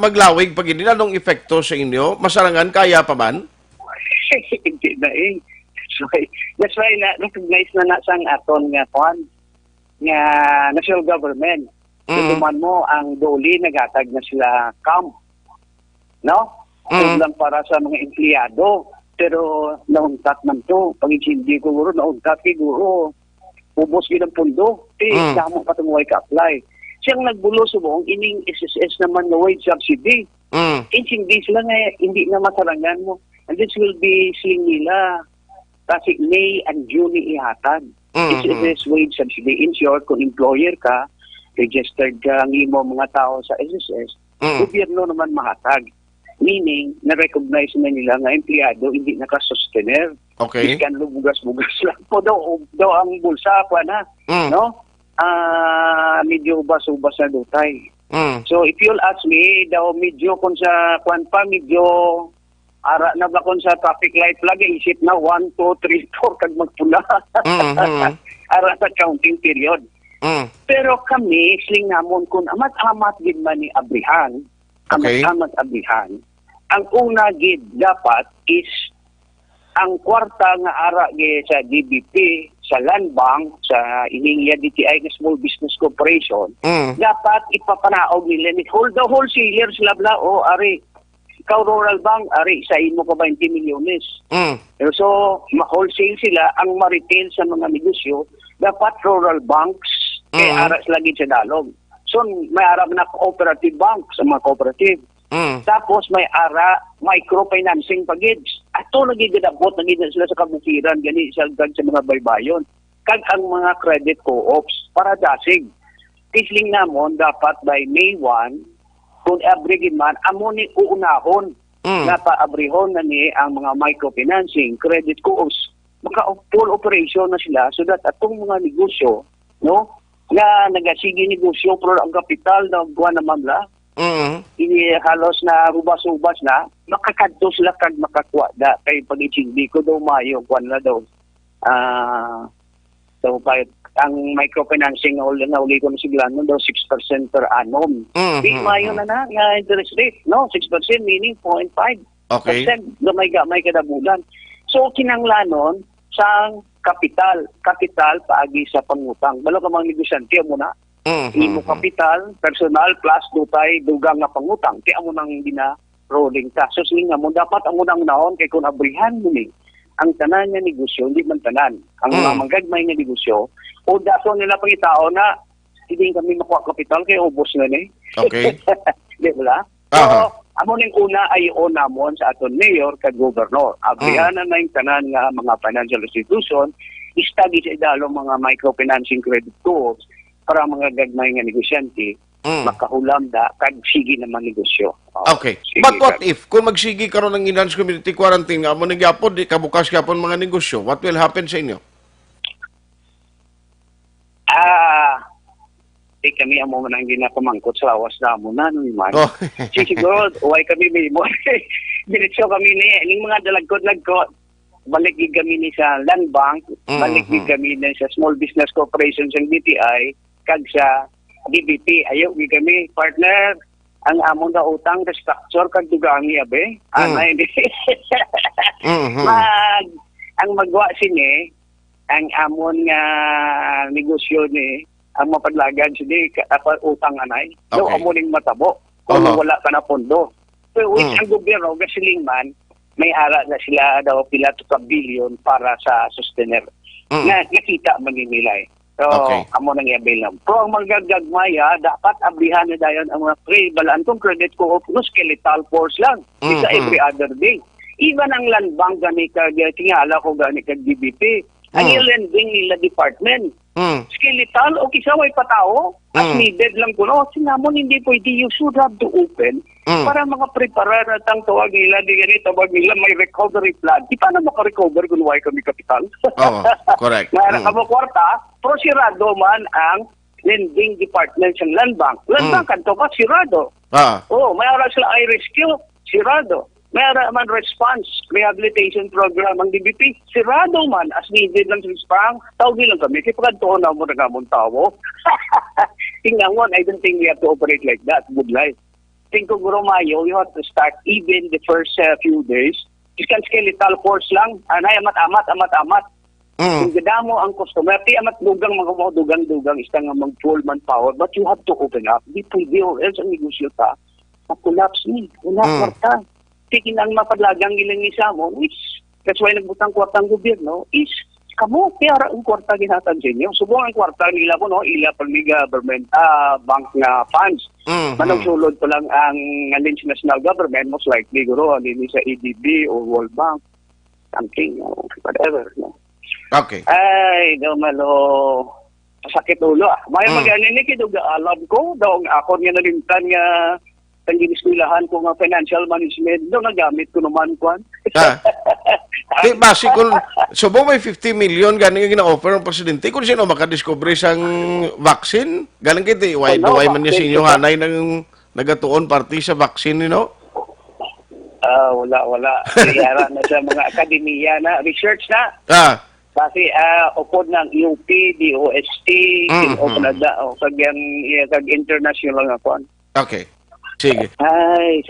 maglawig pag hindi anong epekto sa inyo? Masarangan kaya pa man? Hindi na eh. That's why na-recognize na sang aton nga kuan nga national government. Tutuman mo ang doli nagatag na sila camp. No? Lang para sa mga empleyado. pero nauntat man to. Pag hindi ko guro, nauntat siguro. Ubos yun ang pundo. Damo pa itong ka-apply. Siyang nagbulo sa buong ining SSS naman na wage subsidy. Hindi sila nga, hindi na masarangan mo. And this will be siling nila. Kasi May and June ihatag. SSS wage subsidy. In short, kung employer ka, registered ka ang imo mga tao sa SSS, gobyerno naman mahatag. Meaning, na-recognize na nila nga empleyado hindi nakasustener. Okay. Iskan bugas-bugas lang po daw ang bulsa pa na. No? Medyo ubas-ubas na dutay. So, if you'll ask me, daw medyo kung sa kwan pa, medyo ara na ba kung sa traffic light lagi, isip na 1, 2, 3, 4 kag magpula. Ara sa counting period. Pero kami, sling namon kung amat-amat gid man ni abrihan, amat-amat abrihan, ang una gid dapat is ang kwarta nga ara sa DBP, sa Land Bank, sa iningya DTI nga Small Business Corporation, dapat ipapanaog nila ni wholesalers labla o ari ikaw Rural Bank, ari sa imo ka 20 milyones. So, ma-wholesale sila, ang ma-retail sa mga negosyo, dapat rural banks, kaya aras lagi sa dalog. So, may ara na cooperative bank sa mga cooperative. Tapos may ara microfinancing pagids. Ato nagigidabot sila sa kabukiran gani sa mga baybayon. Kag ang mga credit co-ops para dasig. Tisling namon dapat by May 1 kung abrigin man amo ni uunahon na paabrihon na ni ang mga microfinancing credit co-ops. Maka full operation na sila so that atong mga negosyo no nga nagasigi negosyo pero ang kapital na buwan na mamla ini halos na rubas-ubas na makakadto sila kag makakuha da kay pag-ichindi ko daw mayo kwan na daw so ang microfinancing na uli ko na sigla no daw 6% per annum di mayo na nga interest rate no 6% meaning 0.5% gamay kada bulan so kinanglanon sang kapital paagi sa pangutang balo ka mga negosyante mo na imo kapital, personal, plus dutay, dugang nga pangutang. Kaya mo nang hindi na rolling ta. So, sige nga mo, dapat ang unang naon, kay kung abrihan mo ni, ang tanan nga negosyo, hindi man tanan. Ang mga manggagmay nga negosyo, o dato nila pangitao na, hindi kami makuha kapital, kaya ubos na ni. Okay. Di ba? So, amo ning una ay namon sa aton mayor kag gobernador. Abrihan na yung tanan nga mga financial institution, istagi sa idalo mga microfinancing credit tools, para mga gagmay nga negosyante makahulam da kag sige naman negosyo. Okay. But what if kung magsigi karon ng enhanced community quarantine nga mo nagyapon di kabukas gyapon mga negosyo, what will happen sa inyo? Kami amo man ang ginapamangkot sa lawas damo na no man. Siguro way kami mimo. Diretso kami ni mga dalagkod-lagkod. Balik gid kami ni sa Land Bank, balik gid kami ni sa Small Business Corporation sa DTI kag sa DBP. Ayo gid kami partner ang among da utang restructure kag dugangi abe. Anay di. Ang magwa sini ang amon nga negosyo ni ang mapadlagan sini utang anay. Do amo ning matabo kung wala ka na pondo. So which ang gobyerno gasiling man may ara na sila daw pila to billion para sa sustainer. Nakikita man nilay. So, amo nang i-avail lang. Pero ang magagagmaya, dapat abrihan na dayon ang mga balaan kong credit ko no skeletal force lang. Isa every other day. Even ang land bank gani kag tingala ko gani kag DBP. Ang lending nila department. Skeletal o kisaway patao as needed lang ko no. Sinamon hindi pwede you should have to open para mga preparar at ang tawag nila di ganito tawag nila may recovery plan. Di paano maka-recover kung why kami kapital? Correct. Mayroon ka mo kwarta, pero sirado man ang lending department ng Land Bank. Land Bank kanto pa sirado. Mayroon sila i-rescue, sirado. Mayroon man response rehabilitation program ang DBP. Sirado man as needed lang sa spang. Tawag nilang kami. Kaya pagkantoon na mo na gamon tawo. Tingnan mo, I don't think we have to operate like that. Good life. Think ko guro Mayo, you have to start even the first few days. Iskan skeletal force lang. Anay, amat-amat. Kung gadamo ang customer, ti amat dugang mga dugang isang mga full manpower. But you have to open up. Di pwede or else ang negosyo ka. Mag-collapse ni. Wala kwarta. Tikin ang mapadlagang ilang isa mo, which That's why nagbutang kwarta ang gobyerno is kamo kaya ang kwarta ginhatag sa inyo. Subong ang kwarta nila ko, no, ila pag government, bank nga funds. Manang sulod pa lang ang national government, most likely, guro, hindi sa ADB or World Bank, something, whatever, no. Okay. Ay, malo, sakit ulo, May maganin ni kidug, alam ko, daw ako nga nalimtan nga, ang giniskulilahan ko nga financial management, daw nagamit ko naman, kwan. Di basi kung subong may 50 million ganing gina-offer ng presidente kung sino makadiscover sang vaccine galing kiti why man niya sinyo hanay ng nagatuon party sa vaccine wala kaya na sa mga akademiya na research na kasi upod ng UP, DOST o kag international nga kwan. Okay, sige. Ay,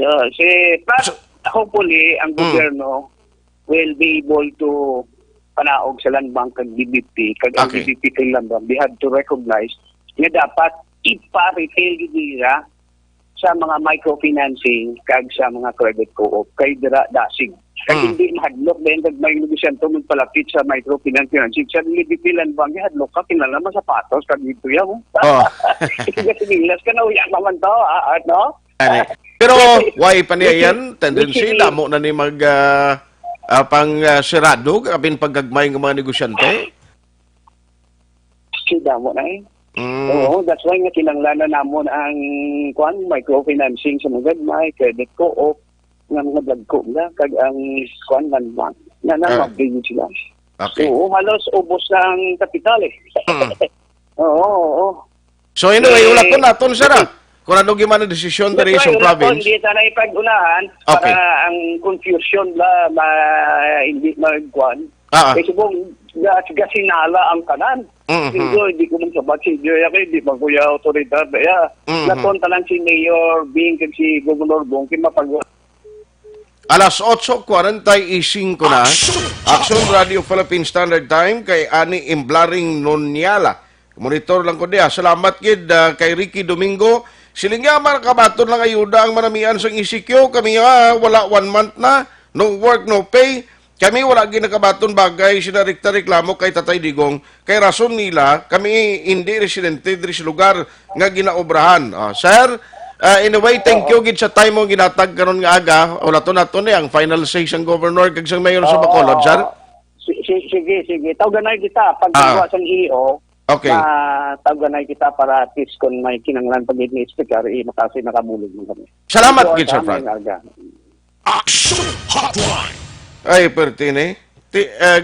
but hopefully ang gobyerno will be able to panaog sa land bank kag DBP kag ang DBP kay land bank. They have to recognize nga dapat ipa-retail gidira sa mga microfinancing kag sa mga credit co-op kay dira dasig. Kag hindi mahadlok dahil kag may negosyante magpalapit sa microfinancing sa DBP land bank hadlok ka kinala sa sapatos kag dito ya mo. Kasi bilas ka na uya naman to, no? Pero why pa niya yan tendency damo na ni mag pang sirado kapin paggagmay ng mga negosyante? Sida mo na Oo, that's why nga kinanglanan namon ang microfinancing sa mga gagmay, credit co-op, nga mga blagko nga, kag ang land bank, na mabigyan sila. Okay. Oo, halos ubos ang kapital Oo. So anyway, ulat ko naton sara. Kung ano gimana desisyon dari sa province. Hindi na ipag-unahan para ang confusion hindi magkuhan. Kasi kung gasinala ang kanan, hindi ko mong sabat si Joya kay di ba kuya otoridad. Natonta lang si Mayor Bing kag si Governor Bong mapag Alas 8:45 na, Aksyon Radio Philippine Standard Time kay Ani Imblaring Nonyala. Monitor lang ko diya. Salamat kid kay Ricky Domingo. Siling nga marakabaton lang ayuda ang manamian sa ECQ. Kami wala 1 month na. No work, no pay. Kami wala ginakabaton bagay. Sinarikta reklamo kay Tatay Digong. Kay rason nila, kami hindi residente diri sa lugar nga ginaobrahan. Sir, anyway, thank you gid sa time mo ginatag karon nga aga. Wala to nato ni ang final say sang governor kag sang mayor sa Bacolod, sir. Sige. Tawagan kita paggawa sang EO. Okay. Tawagan kita para at least kung may kinanglan pag i-speaker, makasi nakabulog mo kami. Salamat gid, Sir Frank. Aksyon Hotline. Ay, pertine.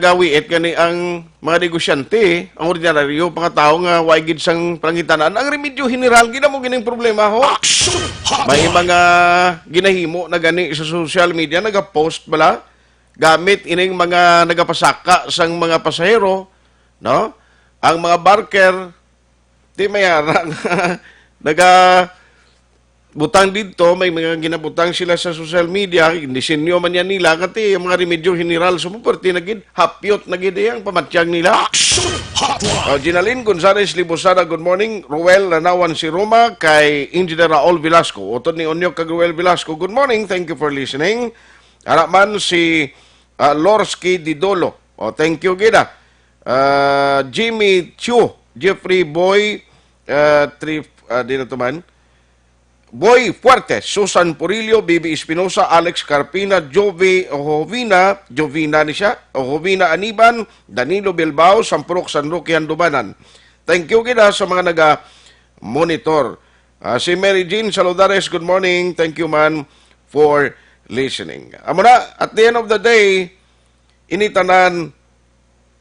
Gawiit gani ang mga negosyante, ang ordinaryo, mga tao nga waigid sang pangitanan. Ang remedyo general, gina mo gining problema ho. Aksyon Hotline. May mga ginahimo na gani sa social media, nagapost bala, gamit ining mga nagapasaka sang mga pasahero, no? Ang mga barker, di mayara butang dito, may mga ginabutang sila sa social media, indisenyo man yan nila, kati yung mga remedyo general, sumuperti na gid, hapyot na gid ang pamatsyag nila. Aksyon Hotline. Ginalin Gonzales Libosada, good morning. Ruel Lanawan si Roma, kay Engineer Raul Velasco. Utod ni Onyok kag Ruel Velasco, good morning, thank you for listening. Haraman si Lorsky Didolo. Thank you gida. Jimmy Chu, Jeffrey Boy, Boy Fuertes, Susan Purillo, Bibi Espinosa, Alex Carpina, Jovina ni siya, Jovina Aniban, Danilo Bilbao, Sampurok, San Roque, Andubanan. Thank you kita sa mga naga-monitor. Si Mary Jean Saludares, good morning. Thank you man for listening. Amuna, at the end of the day, initanan,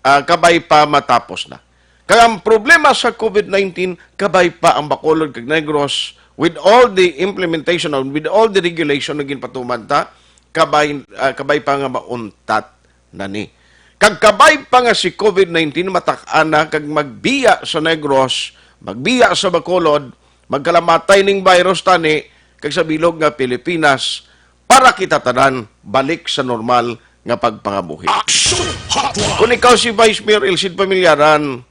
kabay pa matapos na. Kaya ang problema sa COVID-19, kabay pa ang Bacolod kag Negros with all the implementation and with all the regulation na ginpatumanta, kabay pa nga mauntat na ni. Kag kabay pa nga si COVID-19 matak-an na kag magbiya sa Negros, magbiya sa Bacolod, magkalamatay ning virus tani kag sa bilog nga Pilipinas para kita tanan balik sa normal nga pagpangabuhi. Kung ikaw si Vice Mayor Elcid Pamilyaran,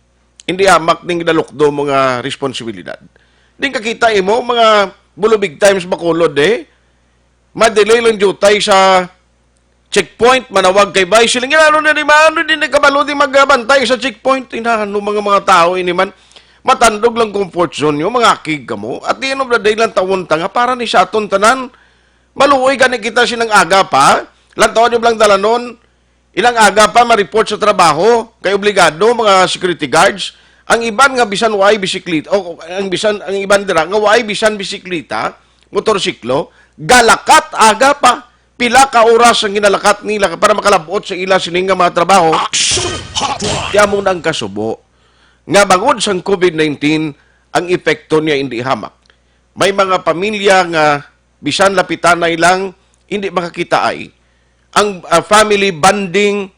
hindi hamak ning dalukdo mga responsibilidad. Di kakita mo mga bulubig times Bacolod madelay lang jutay sa checkpoint, manawag kay Bay. Sila nga, ano na di man, ano din nagkabalo di magbantay sa checkpoint. Inaano mga tao, ini man. Matandog lang comfort zone nyo, mga kig ka mo. At the end of the day lang tawon nga, para ni Saton tanan. Maluoy gani kita sinang aga pa. Lantawan nyo lang dalanon. Ilang aga pa ma-report sa trabaho. Kay obligado, mga security guards. Ang iban nga bisan waay bisikleta, o ang iban dira nga waay bisan bisikleta, motorsiklo, galakat aga pa. Pila ka oras ang ginalakat nila para makalabot sa ila sining nga mga trabaho. Aksyon Hotline. Tiya mo nang kasubo. Nga bangod sang COVID-19, ang epekto niya hindi hamak. May mga pamilya nga bisan lapitan na ilang hindi makakita ay. Ang family bonding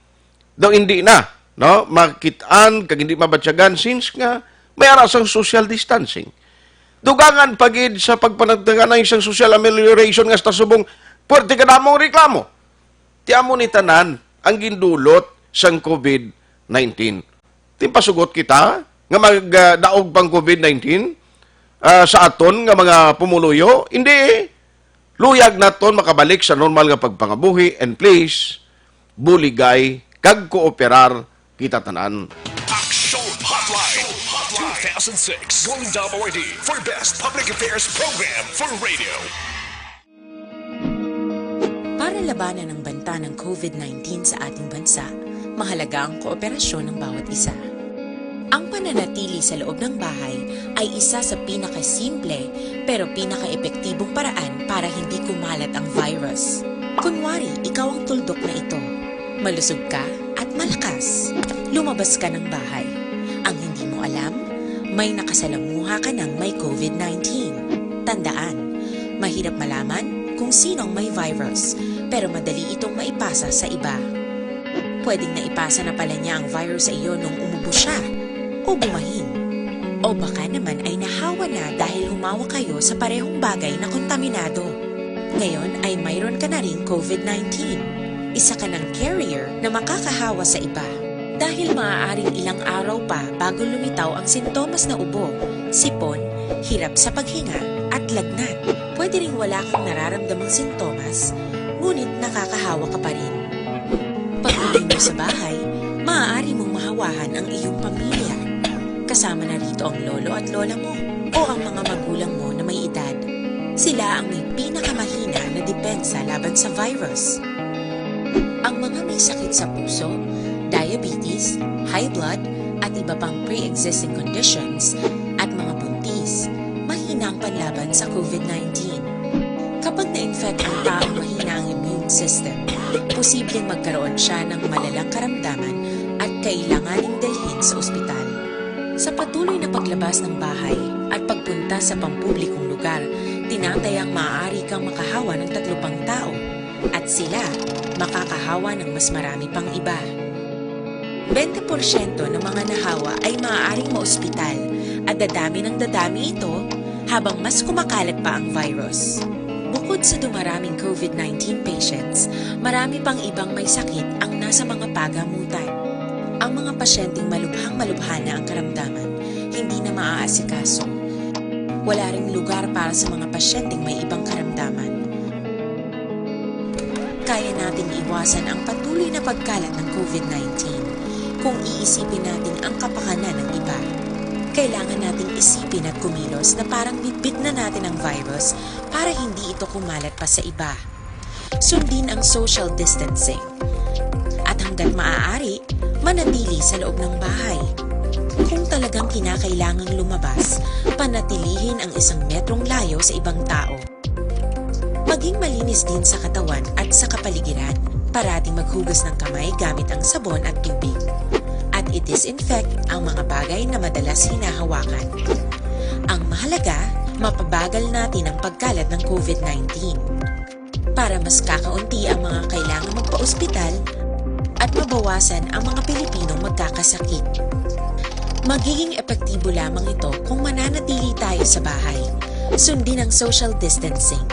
daw hindi na. No, makitaan kag hindi mabatyagan since nga may arasang social distancing. Dugangan pagid sa pagpanagdagan ng isang social amelioration nga sa subong puwerte ka namong reklamo. Tiamo ni tanan ang gindulot sang COVID-19. Timpasugot kita nga magdaog pang COVID-19 sa aton nga mga pumuluyo, hindi luyag naton makabalik sa normal nga pagpangabuhi and please buligay kag kooperar kita tanan. Aksyon Hotline. 2006 Golden Dome Awardee for Best Public Affairs Program for Radio. Para labanan ang banta ng COVID-19 sa ating bansa, mahalaga ang kooperasyon ng bawat isa. Ang pananatili sa loob ng bahay ay isa sa pinakasimple pero pinaka-epektibong paraan para hindi kumalat ang virus. Kunwari, ikaw ang tuldok na ito. Malusog ka at malakas. Lumabas ka ng bahay. Ang hindi mo alam, may nakasalamuha ka ng may COVID-19. Tandaan, mahirap malaman kung sinong may virus, pero madali itong maipasa sa iba. Pwedeng naipasa na pala niya ang virus sa iyo nung umubo siya o bumahin. O baka naman ay nahawa na dahil humawa kayo sa parehong bagay na kontaminado. Ngayon ay mayroon ka na ring COVID-19. Isa ka ng carrier na makakahawa sa iba. Dahil maaaring ilang araw pa bago lumitaw ang sintomas na ubo, sipon, hirap sa paghinga at lagnat. Pwede ring wala kang nararamdamang sintomas, ngunit nakakahawa ka pa rin. Pag uwi mo sa bahay, maaari mong mahawahan ang iyong pamilya. Kasama na rito ang lolo at lola mo o ang mga magulang mo na may edad. Sila ang may pinakamahina na depensa laban sa virus. Ang mga may sakit sa puso, diabetes, high blood, at iba pang pre-existing conditions, at mga buntis, mahina ang panlaban sa COVID-19. Kapag na-infect ang taong mahina ang immune system, posibleng magkaroon siya ng malalang karamdaman at kailanganing dalhin sa ospital. Sa patuloy na paglabas ng bahay at pagpunta sa pampublikong lugar, tinatayang maaari kang makahawa ng 3 pang tao at sila makakahawa ng mas marami pang iba. 20% ng mga nahawa ay maaaring maospital at dadami ng dadami ito habang mas kumakalat pa ang virus. Bukod sa dumaraming COVID-19 patients, marami pang ibang may sakit ang nasa mga pagamutan. Ang mga pasyenteng malubhang-malubha na ang karamdaman, hindi na maaasikaso. Wala ring lugar para sa mga pasyenteng may ibang karamdaman. Kaya nating iwasan ang patuloy na pagkalat ng COVID-19 kung iisipin natin ang kapakanan ng iba. Kailangan nating isipin at kumilos na parang bitbit na natin ang virus para hindi ito kumalat pa sa iba. Sundin ang social distancing. At hanggat maaari, manatili sa loob ng bahay. Kung talagang kinakailangang lumabas, panatilihin ang 1 metrong layo sa ibang tao. Maging malinis din sa katawan at sa kapaligiran. Parating maghugas ng kamay gamit ang sabon at tubig. At i-disinfect ang mga bagay na madalas hinahawakan. Ang mahalaga, mapabagal natin ang pagkalat ng COVID-19. Para mas kakaunti ang mga kailangang magpa-ospital at mabawasan ang mga Pilipinong magkakasakit. Magiging epektibo lamang ito kung mananatili tayo sa bahay. Sundin ang social distancing.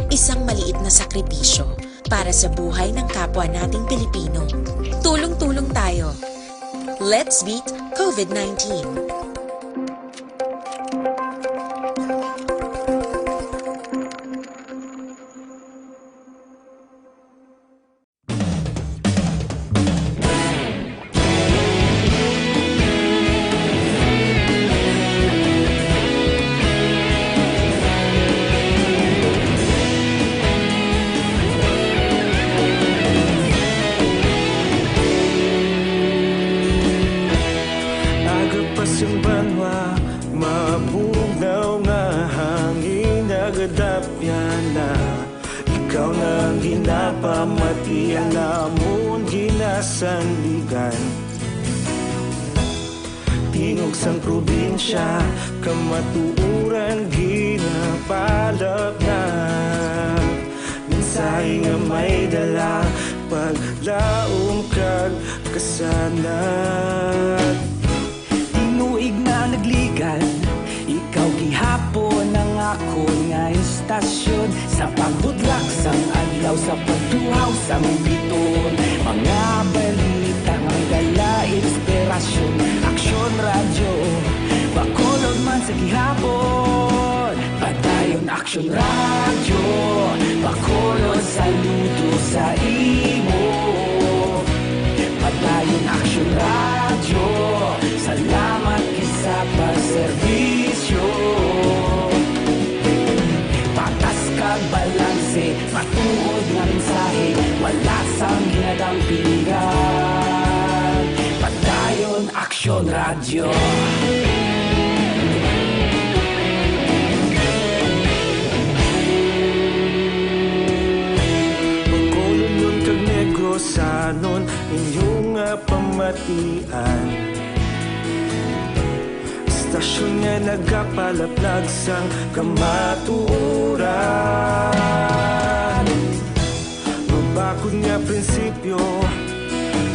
Isang maliit na sakripisyo para sa buhay ng kapwa nating Pilipino. Tulong-tulong tayo. Let's beat COVID-19. mga ginapamatian namon ginasandigan. Tingog sang probinsya, kamatuuran ginapalap na. Minsay nga may dala, paglaom kag kasanat. Tinuig na nagligan, ikaw gihapon ang ako nga istasyon. Sa paghudlak sang adlaw, sa pagtuhaw sang biton. Mga balita nga dala inspirasyon. Aksyon radyo, bakolod man sa gihapon. Padayon Aksyon radyo, bakolod saludo sa imo. Padayon Aksyon radyo, salamat kisa pagserbisyo. Patas kag balanse, matuod nga mensahe, wala sang ginadampingan. Padayon Aksyon radyo. Magkolon kag negosanon, inyong pamatian. Istasyon nga nagapalaplag sang kamatuoran. Mabakod nga prinsipyo,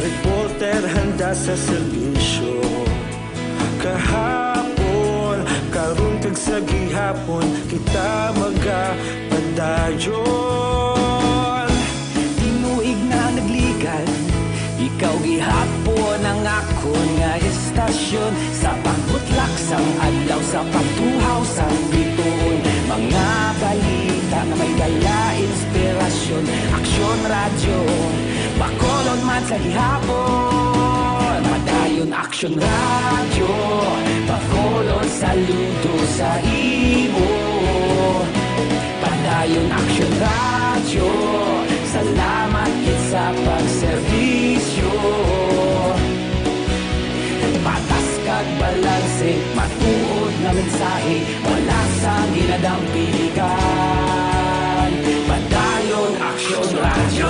reporter handa sa serbisyo. Kahapon, karon kag sa gihapon, kita magapadayon. Tinuig na nagligan, ikaw gihapon ang ako nga istasyon. Sa pagbutlak sang adlaw, sa pagtuhaw sang biton. Mga balita na may dala inspirasyon. Aksyon radyo, bakolod man sa gihapon. Padayon Aksyon radyo, bakolod saludo sa imo. Padayon Aksyon radyo, salamat kit sa pagserbisyo. Patas kag balanse, matuod nga mensahe, wala sang ginadampingan. Padayon Aksyon radyo.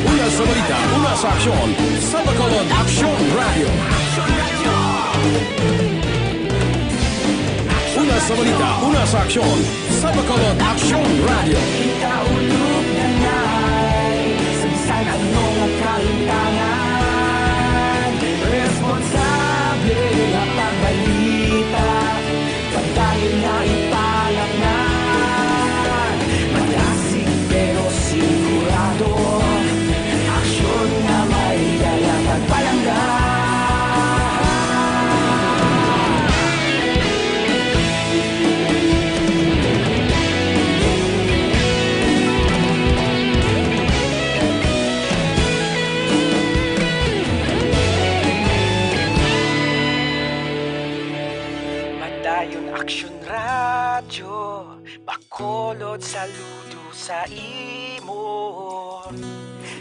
Una sa balita, una sa aksyon, sa bakolod Aksyon Radio. Una sa balita, una sa aksyon, sa bakolod Aksyon Radio. Kita ulog na ngay, sa ano nga kalintangan. Responsable nga pagbalita, pagdayon nga ipalaknan. Malasig pero sigurado, aksyon nga may dalang pagpalanggan. Padayon Aksyon radyo, bakolod saludo sa imo.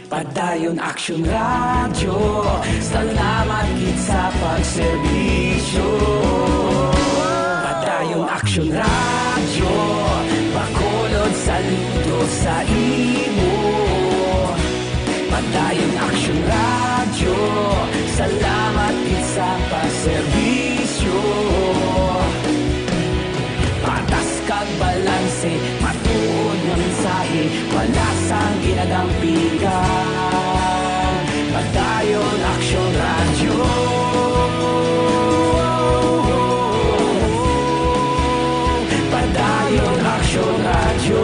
Padayon Aksyon radyo, salamat kit sa pagserbisyo. Padayon Aksyon radyo, bakolod saludo sa imo. Padayon Aksyon radyo, salamat kit sa pagserbisyo. Patas kag balanse, matuod nga mensahe, wala sang ginadampingan. Padayon Aksyon radyo. Padayon Aksyon radyo.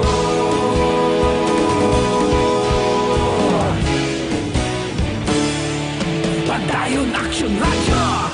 Padayon Aksyon radyo.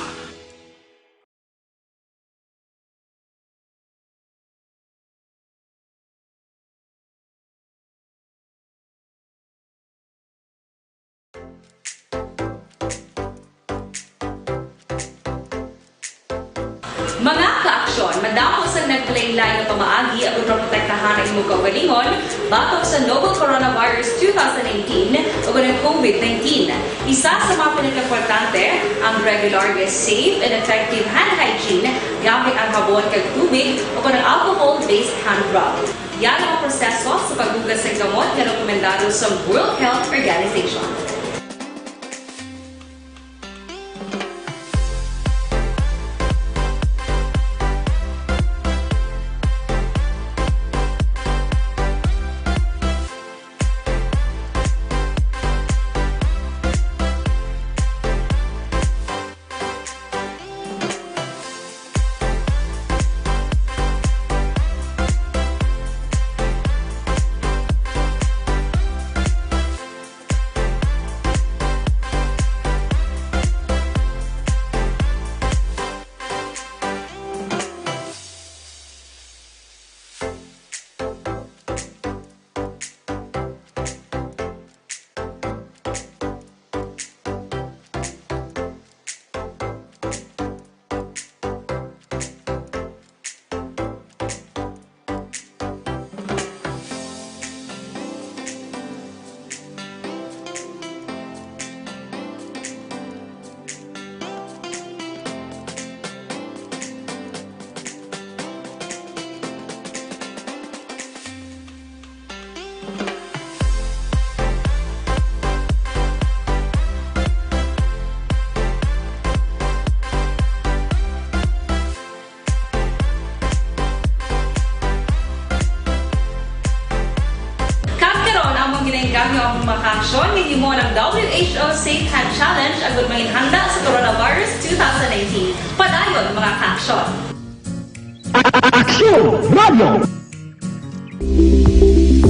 Mga kaaksyon, madamos ang naglaylay ng pamaagi at protektahan ang imong kaugalingon batok sa novel coronavirus 2018 o ng COVID-19. Isa sa mga pinaka-importante ang regular, safe, and effective hand hygiene gamit ang habon kag tubig o ng alcohol-based hand rub. Yan ang proseso sa paghugas ng gamot na rekomendado sa World Health Organization. Gamyo ang makaaksyon, hindi mo ng WHO Safe Hand Challenge agad mahinhanda sa coronavirus 2019. Padayon mga kaaksyon! Aksyon Radio!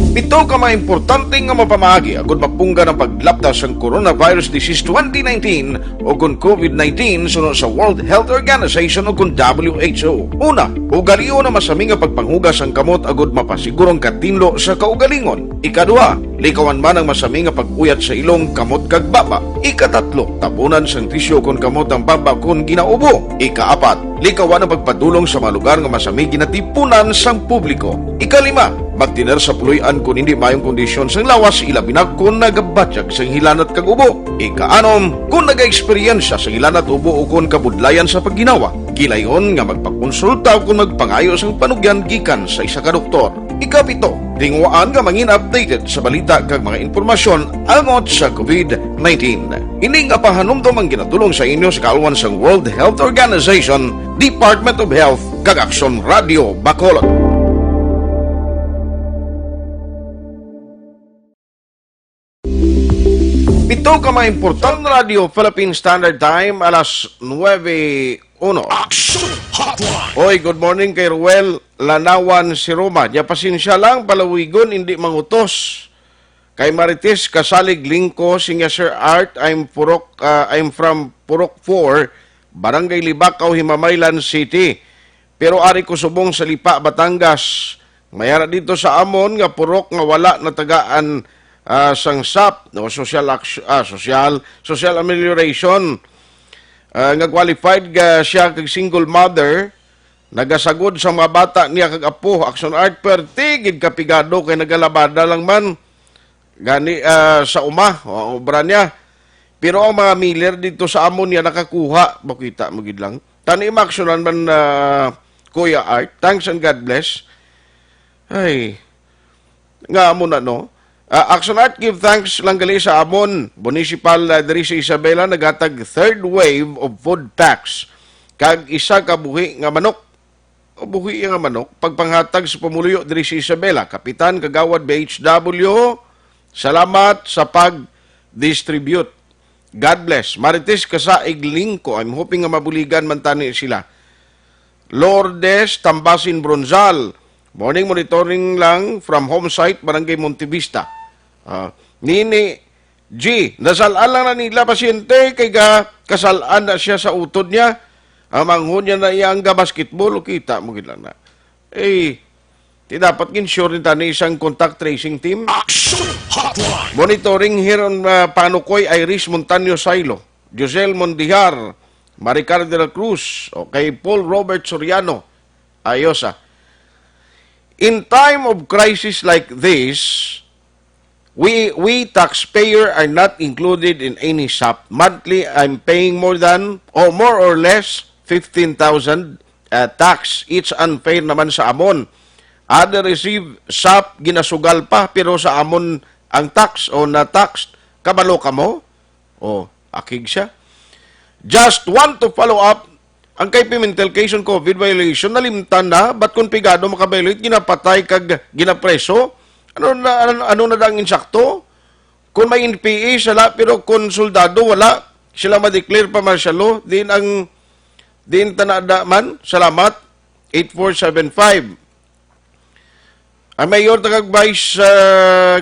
Ito ka mga importante nga mapamagi agud mapungga ng paglaptas sa Coronavirus Disease 2019 o kung COVID-19 sunod sa World Health Organization o kung WHO. Una, ugalion na masami nga pagpanghugas ang kamot agud mapasigurong katinlo sa kaugalingon. Ikadua, likawan man ang masami nga pag-uyat sa ilong kamot kag baba. Ikatatlo, tapunan sang tisyo kon kamot ang baba kon ginaubo. Ikaapat, likawan ang pagpadulong sa mga lugar nga masami ginatipunan sang publiko. Ikalima, magtiner sa puluyan kung hindi mayong kondisyon sang lawas, ilabi na kung nagabatyag sang hilanat kag ubo. Ikaanom, kung nag-experience sa hilanat ubo o kung kabudlayan sa pagginawa. Gilayon nga magpakonsulta o kung magpangayo sang panugyan gikan sa isa ka doktor. Ikapito, tingwaan nga mangin updated sa balita kag mga impormasyon angot sa COVID-19. Ini nga pahanumdom ang ginatulong sa inyo sa kaalwan sang World Health Organization, Department of Health kag Aksyon Radio Bacolod. Ito ka mga importante radio Philippine Standard Time alas 9:01. Aksyon Hotline! Oy, good morning kay Ruel Lanawan si Roma. Diya pasensya lang, palawigon, hindi mangutos. Kay Marites Kasalig Lingko, Singa Sir Art, I'm from Purok 4, Barangay Libakaw, Himamaylan City. Pero ari ko subong sa Lipa, Batangas. Mayara dito sa Amon, nga Purok nga wala na tagaan sang SAP, no, social amelioration. Nga qualified siya kag single mother, nagasagod sa mga bata niya kag apo. Aksyon Art pertigid kapigado kay nagalabada lang man gani sa obra niya. Pero ang mga miller dito sa amon niya nakakuha, makita mo gid lang. Tani maksyonan man Kuya Art. Thanks and God bless. Ay, nga mo na no. Aksyon Art, give thanks lang gali sa Amon Municipal diri sa Isabela nagatag third wave of food packs kag isa ka buhi nga manok o buhi nga manok pagpanghatag sa pamuluyo diri sa Isabela. Kapitan Kagawad BHW, salamat sa pag-distribute. God bless. Marites Kasaig Lingko, I'm hoping nga mabuligan man tani sila. Lourdes Tambasin Bronzal, morning monitoring lang from home site Barangay Montevista. Nini G, nasalaan lang na nila pasyente kay kasalaan na siya sa utod niya. Manghon niya na iyang basketball, kita mo lang na. Di dapat ginsure rin tani isang contact tracing team. Action Hotline! Monitoring here on Panukoy, Iris Montaño Silo, Josel Mondihar, Maricar de la Cruz, o kay Paul Robert Soriano. Ayos In time of crisis like this, we taxpayer are not included in any SAP. Monthly, I'm paying more or less 15,000 tax. It's unfair naman sa amon. Other receive SAP, ginasugal pa, pero sa amon ang tax o na-tax. Kabalo ka mo? O, akig siya. Just want to follow up. Ang kay Pimentel case on COVID violation, nalimtan na, ba't kung pigado makabiolate, ginapatay kag ginapreso? Ano na dang insakto? Kung may NPA, sila, pero kung soldado, wala. Sila ma-declare pa martial law. Din tanada man. Salamat. 8475. Ang mayor kag vice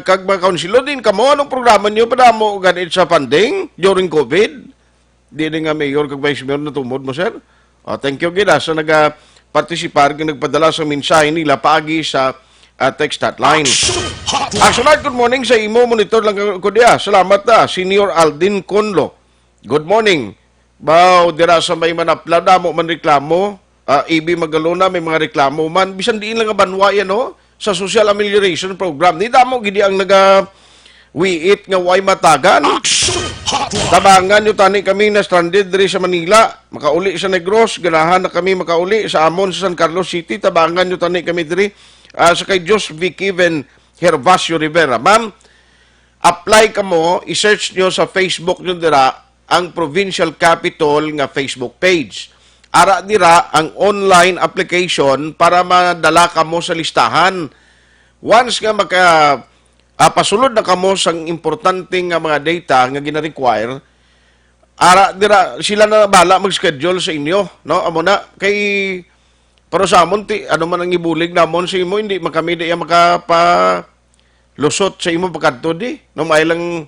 kag mga kaunsilo din kamo anong programa niyo para mo ganit sa funding during COVID? Di nga mayor kag vice mayor na tumod mo, sir. Thank you gid sa naga-participar kag nagpadala sa mensahe nila paagi sa text hotline. Aksyon, good morning sa imo monitor lang ko dia. Salamat Senior Aldin Conlo. Good morning. Bao dira sa may manapla mo man reklamo. EB Magalona may mga reklamo man bisan diin lang nga banwa yan sa social amelioration program. Ni damo gidi ang wiit nga way matagan. Tabangan nyo tani kami na stranded diri sa Manila. Makauli sa Negros, ganahan na kami makauli sa Amon sa San Carlos City. Tabangan nyo tani kami diri sa kay Jos Vicky Ven Hervasio Rivera. Ma'am, apply ka mo, i-search nyo sa Facebook nyo dira ang Provincial Capital nga Facebook page. Ara dira ang online application para madala ka mo sa listahan. Once nga pasulod na kamo sang importanteng mga data nga gina-require, ara dira sila na bala mag-schedule sa inyo, no? Amo na kay pero sa amon ano man ang ibulig namon sa imo hindi man kami diya lusot sa imo pagkadto di. No may lang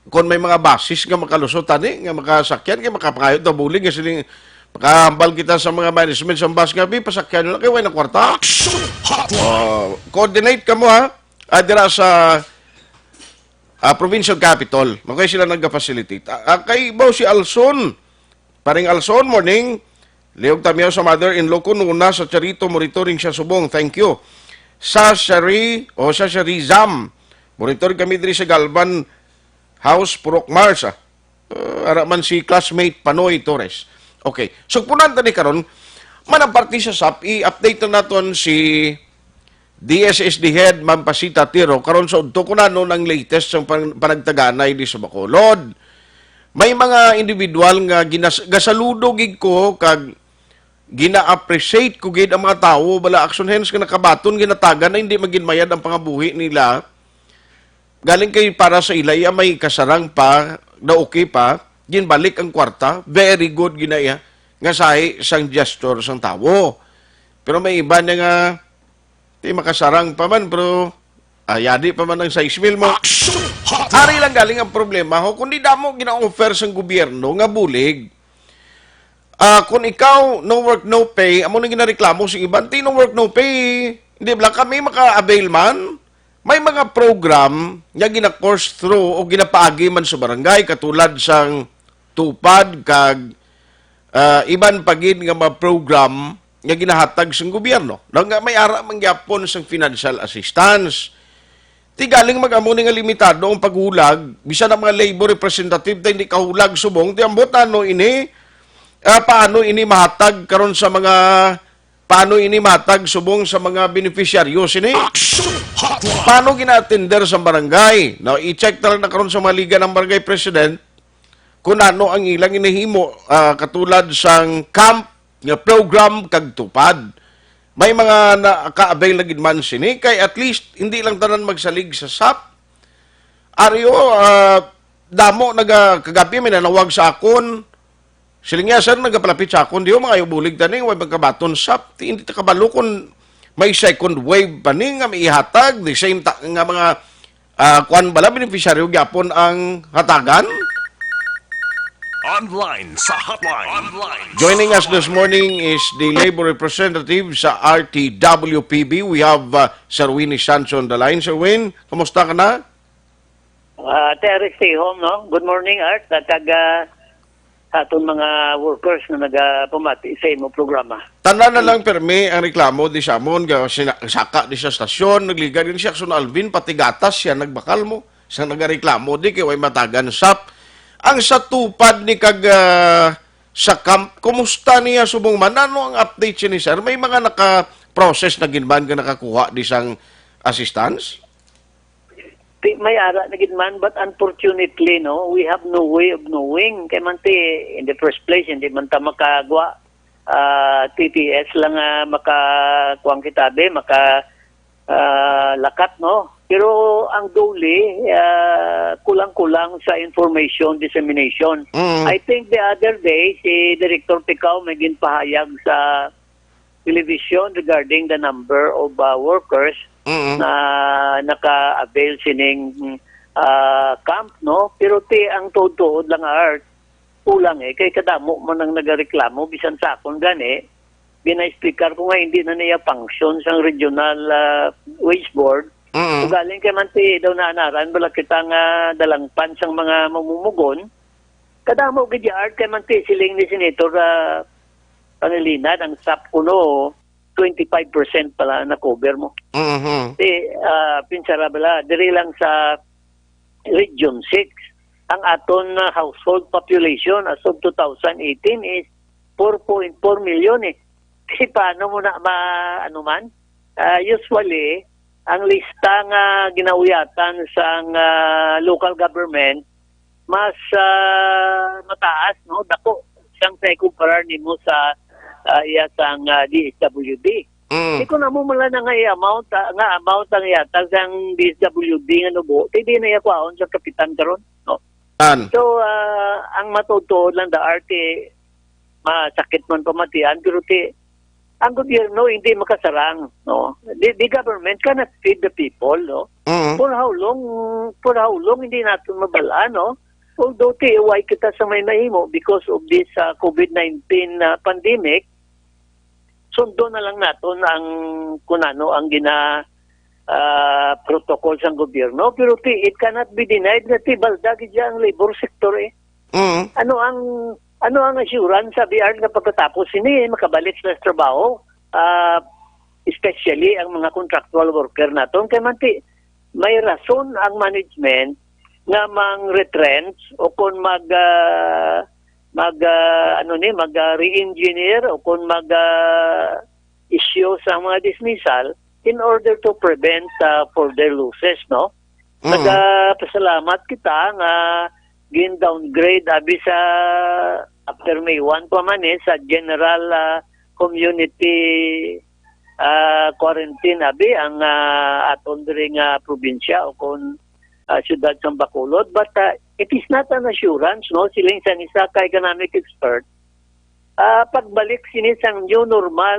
kon may mga basis nga makalusot ani nga makasakyan kay makapangayot na bulig nga siling makahambal kita sa mga management sa bus nga pasakyan lang kay way na kwarta. Coordinate kamo dira sa provincial capital. Magkaya sila nagka-facilitate. Kay Bao si Alson. Paring Alson, morning. Liog tamiyaw sa mother-in-law ko nuna sa Charito monitoring siya subong. Thank you. Sa Shari Zam. Monitoring kami diri sa Galvan House, Purok Mars. Araman si classmate Panoy Torres. Okay. So, punan tani karon manaparti sa SAP, i-update na naton si DSSD Head, Ma'am Pasita Tiro, karon sa udto ko na ang latest ng panagtaganay di sa Bacolod. May mga individual nga gasaludo gid ko kag gina-appreciate ko gid ang mga tao bala action hands nga nakabaton ginatagan na hindi maginmayad ang pangabuhi nila. Galing kay para sa ilay may kasarang pa, na okay pa, ginbalik ang kwarta, very good ginaya nga sahi sang gesture sang tawo. Pero may iba na nga di makasarang pa man, pero yadi pa man ang 6,000 mo. Ari lang galing ang problema ho. Kung di damo gina-offer sa gobyerno nga bulig, kung ikaw no work no pay, amo nang ginareklamo sa iban, no work no pay, hindi ba kami maka-avail man? May mga program nga gina-course through o ginapaagi man sa barangay, katulad sang tupad, kag iban pagin nga mga program nga ginahatag sa gobyerno. Nga may ara mangyapon sa financial assistance. Ti galing mag-amo nga limitado ang paghulag, bisan ang mga labor representative tayo hindi kahulag subong, ti ambot paano ini mahatag karon sa mga subong sa mga beneficiaryos ini? Paano gina-attender sa barangay? Now, i-check na lang na karon sa mga liga ng barangay president kung ano ang ilang inihimo katulad sang camp nga program kag tupad. May mga naka-avail na gid man sini kay at least hindi lang tanan magsalig sa SAP. Aryo damo kagabi may nanawag sa akon. Siling nga sir nagapalapit sa akon diyo mga bulig tani way magkabaton SAP. Hindi ta kabalo kun may second wave pa ni nga maihatag the same nga mga kuan bala beneficiaryo gyapon ang hatagan. Online sa hotline. Online. Joining us this morning is the labor representative sa RTWPB. We have Sir Winnie Sancho on the line. Sir Win, kamusta ka na? Terry, stay home, no? Good morning, Art. sa aton mga workers na nagapamati sa imo programa. Tanan na lang permi ang reklamo di Samon, saka di sa stasyon, nagliga din siya Aksyon Alvin, pati gatas siya nagbakal mo. Sa nagareklamo di kay way matagan sap. Ang sa tupad ni kag sa camp, kumusta niya subong man? Ano ang update siya ni sir? May mga naka-process na ginban ka nakakuha di sang assistance? May ara na gid man, but unfortunately no, we have no way of knowing kay man in the first place hindi man ta makagwa TTS lang makakuang kitabe lakat no, pero ang dole kulang-kulang sa information dissemination. I think the other day si Director Picao may ginpahayag sa television regarding the number of workers na naka-avail sining camp, no? Pero ang tuod lang art, kulang kay kadamo man ang nagareklamo, bisan sa akong gani, gina-speaker ko nga hindi na niya function sa regional wage board. So galing kay man daw naanaran, bala kita nga dalangpan sang mga mamumugon, kadamo gid art kay man siling ni Senator Pangilinan, ang SAP kuno, 25% pala na cover mo. Pinsara bala, diri lang sa Region 6, ang aton household population as of 2018 is 4.4 million paano mo na usually, ang lista nga ginauyatan sa local government, mas mataas, no? Dako, siyang sa ikumparar nimo sa sang DSWD. Hindi ko na mo mula na nga amount ang yata sang DSWD nga nubo, hindi na yakwaon sa kapitan karon, no? So, ang matutuod lang da arte, masakit man pamatian, pero ang gobyerno hindi makasarang, no? The government cannot feed the people, no? For how long hindi natin mabalaan, no? Although why kita sa may mahimo because of this COVID-19 pandemic, sundo na lang naton ang kunano ang protocol sa gobyerno, pero it cannot be denied na balda gid ang labor sector Ano ang assurance sa BR nga pagkatapos ini makabalik sa trabaho, especially ang mga contractual worker naton kay may rason ang management nga mang-retrench o kung re-engineer o kung issue sa mga dismissal in order to prevent further losses, no? Nagpasalamat kita nga gin-downgrade abi sa after May 1 pa man sa general community quarantine abi ang aton diri nga probinsya o kung siyudad sa Bacolod, but it is not an assurance, no? Siling sa isa ka economic expert, pagbalik sinisang new normal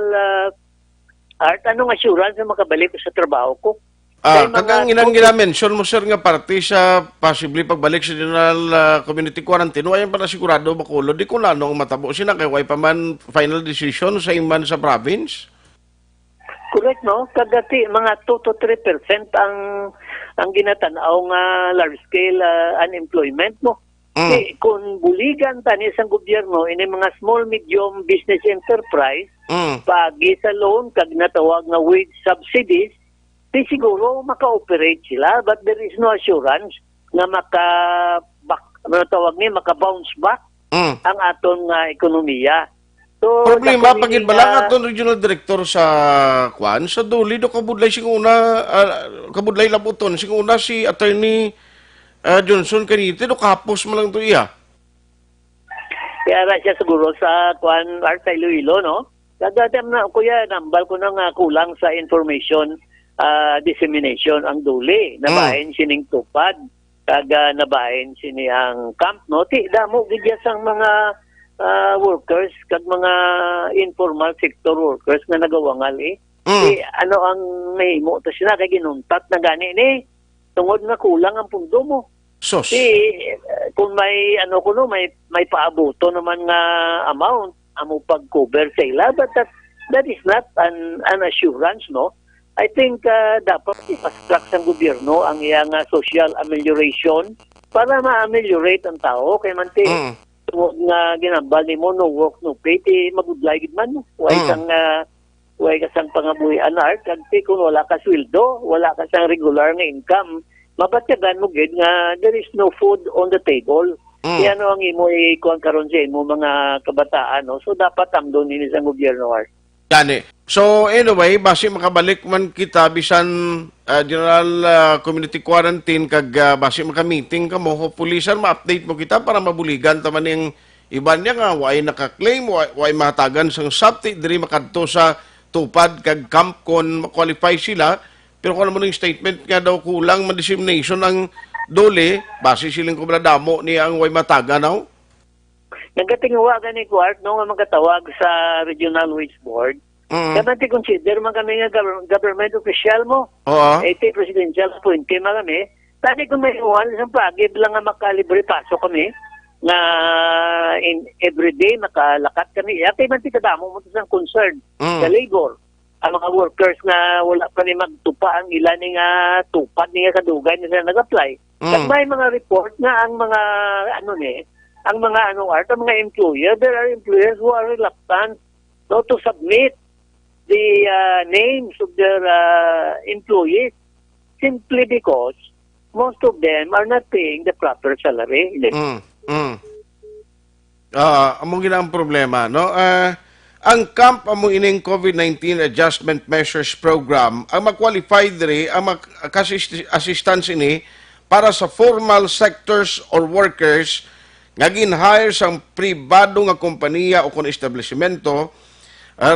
art, anong assurance na makabalik sa trabaho ko? Kagang ginamention mo sir nga parte sa possibly pagbalik sa general community quarantine, wayan pa na sigurado Bacolod, di ko lanong matabo sila kay way pa man final decision sa iman sa province? Correct, no? Kagati, mga 2 to 3% ang ginatanaw nga large-scale unemployment mo. Kung buligan tani sa gobyerno, ini mga small-medium business enterprise, pagi sa loan, kag natawag nga wage subsidies, di siguro maka-operate sila, but there is no assurance nga maka-bounce back ang aton ekonomiya. So, problema pagid bala aton regional director sa Kwan sa duli do kabudlay sing una kabudlay labuton sing una si attorney Johnson kanite do kapos man lang to iya. Kaya siya siguro sa Kwan Arta Iloilo, no? Kagatam na kuya nambal ko na nga kulang sa information dissemination ang duli nabahin sining tupad kaga nabahin sini ang camp, no? Ti damo gid sang mga workers kag mga informal sector workers nga nagawangal ano ang mahimo to sila kay ginuntat na gani ni tungod nga kulang ang pundo mo. Kung may may paabuto naman nga amount amo pag-cover sa ila, but that is not an assurance, no? I think dapat ipastruct sa gobyerno ang iyang social amelioration para ma-ameliorate ang tao kay tungod nga ginambal nimo no work no pay ti magudlay gid man. Way kasang pangabuhi anar kag kung wala ka sweldo, wala ka sang regular nga income, mabatyagan mo gid nga there is no food on the table. Yan ang imo ikuan karon sa imo mga kabataan, no? So dapat amdo nini sa gobyerno war. Gani. So anyway, base makabalik man kita bisan general community quarantine kag base maka-meeting ka mo, hopefully sir ma-update mo kita para mabuligan taman yung iban niya nga way naka-claim, way mahatagan sang subti diri makadto sa tupad kag camp kon ma-qualify sila. Pero kung naman yung statement nga daw kulang ma-dissemination ang dole, base silang kumradamo niya ang way mataga now? Nagatingawa gani Quart no nga magkatawag sa Regional Wage Board. Kaya ti consider man kami nga government official mo. Oo. Iti presidential appointee man kami. Tani kung may iwan sa pagib lang nga makalibre paso kami na in everyday makalakat kami. Ati man ti kadamo mo sa concern sa labor. Ang mga workers na wala pa ni magtupa ang ilan nga tupad niya kadugay na sila nag-apply. At may mga report na ang mga ang mga ang mga employer, there are employers who are reluctant to submit the names of their employees simply because most of them are not paying the proper salary. Among ginang problema, no? Ang camp among ining COVID-19 Adjustment Measures Program, ang mag-qualify diri, ang assistance ini para sa formal sectors or workers nga gin-hire sang pribado nga kompanya o kon establishmento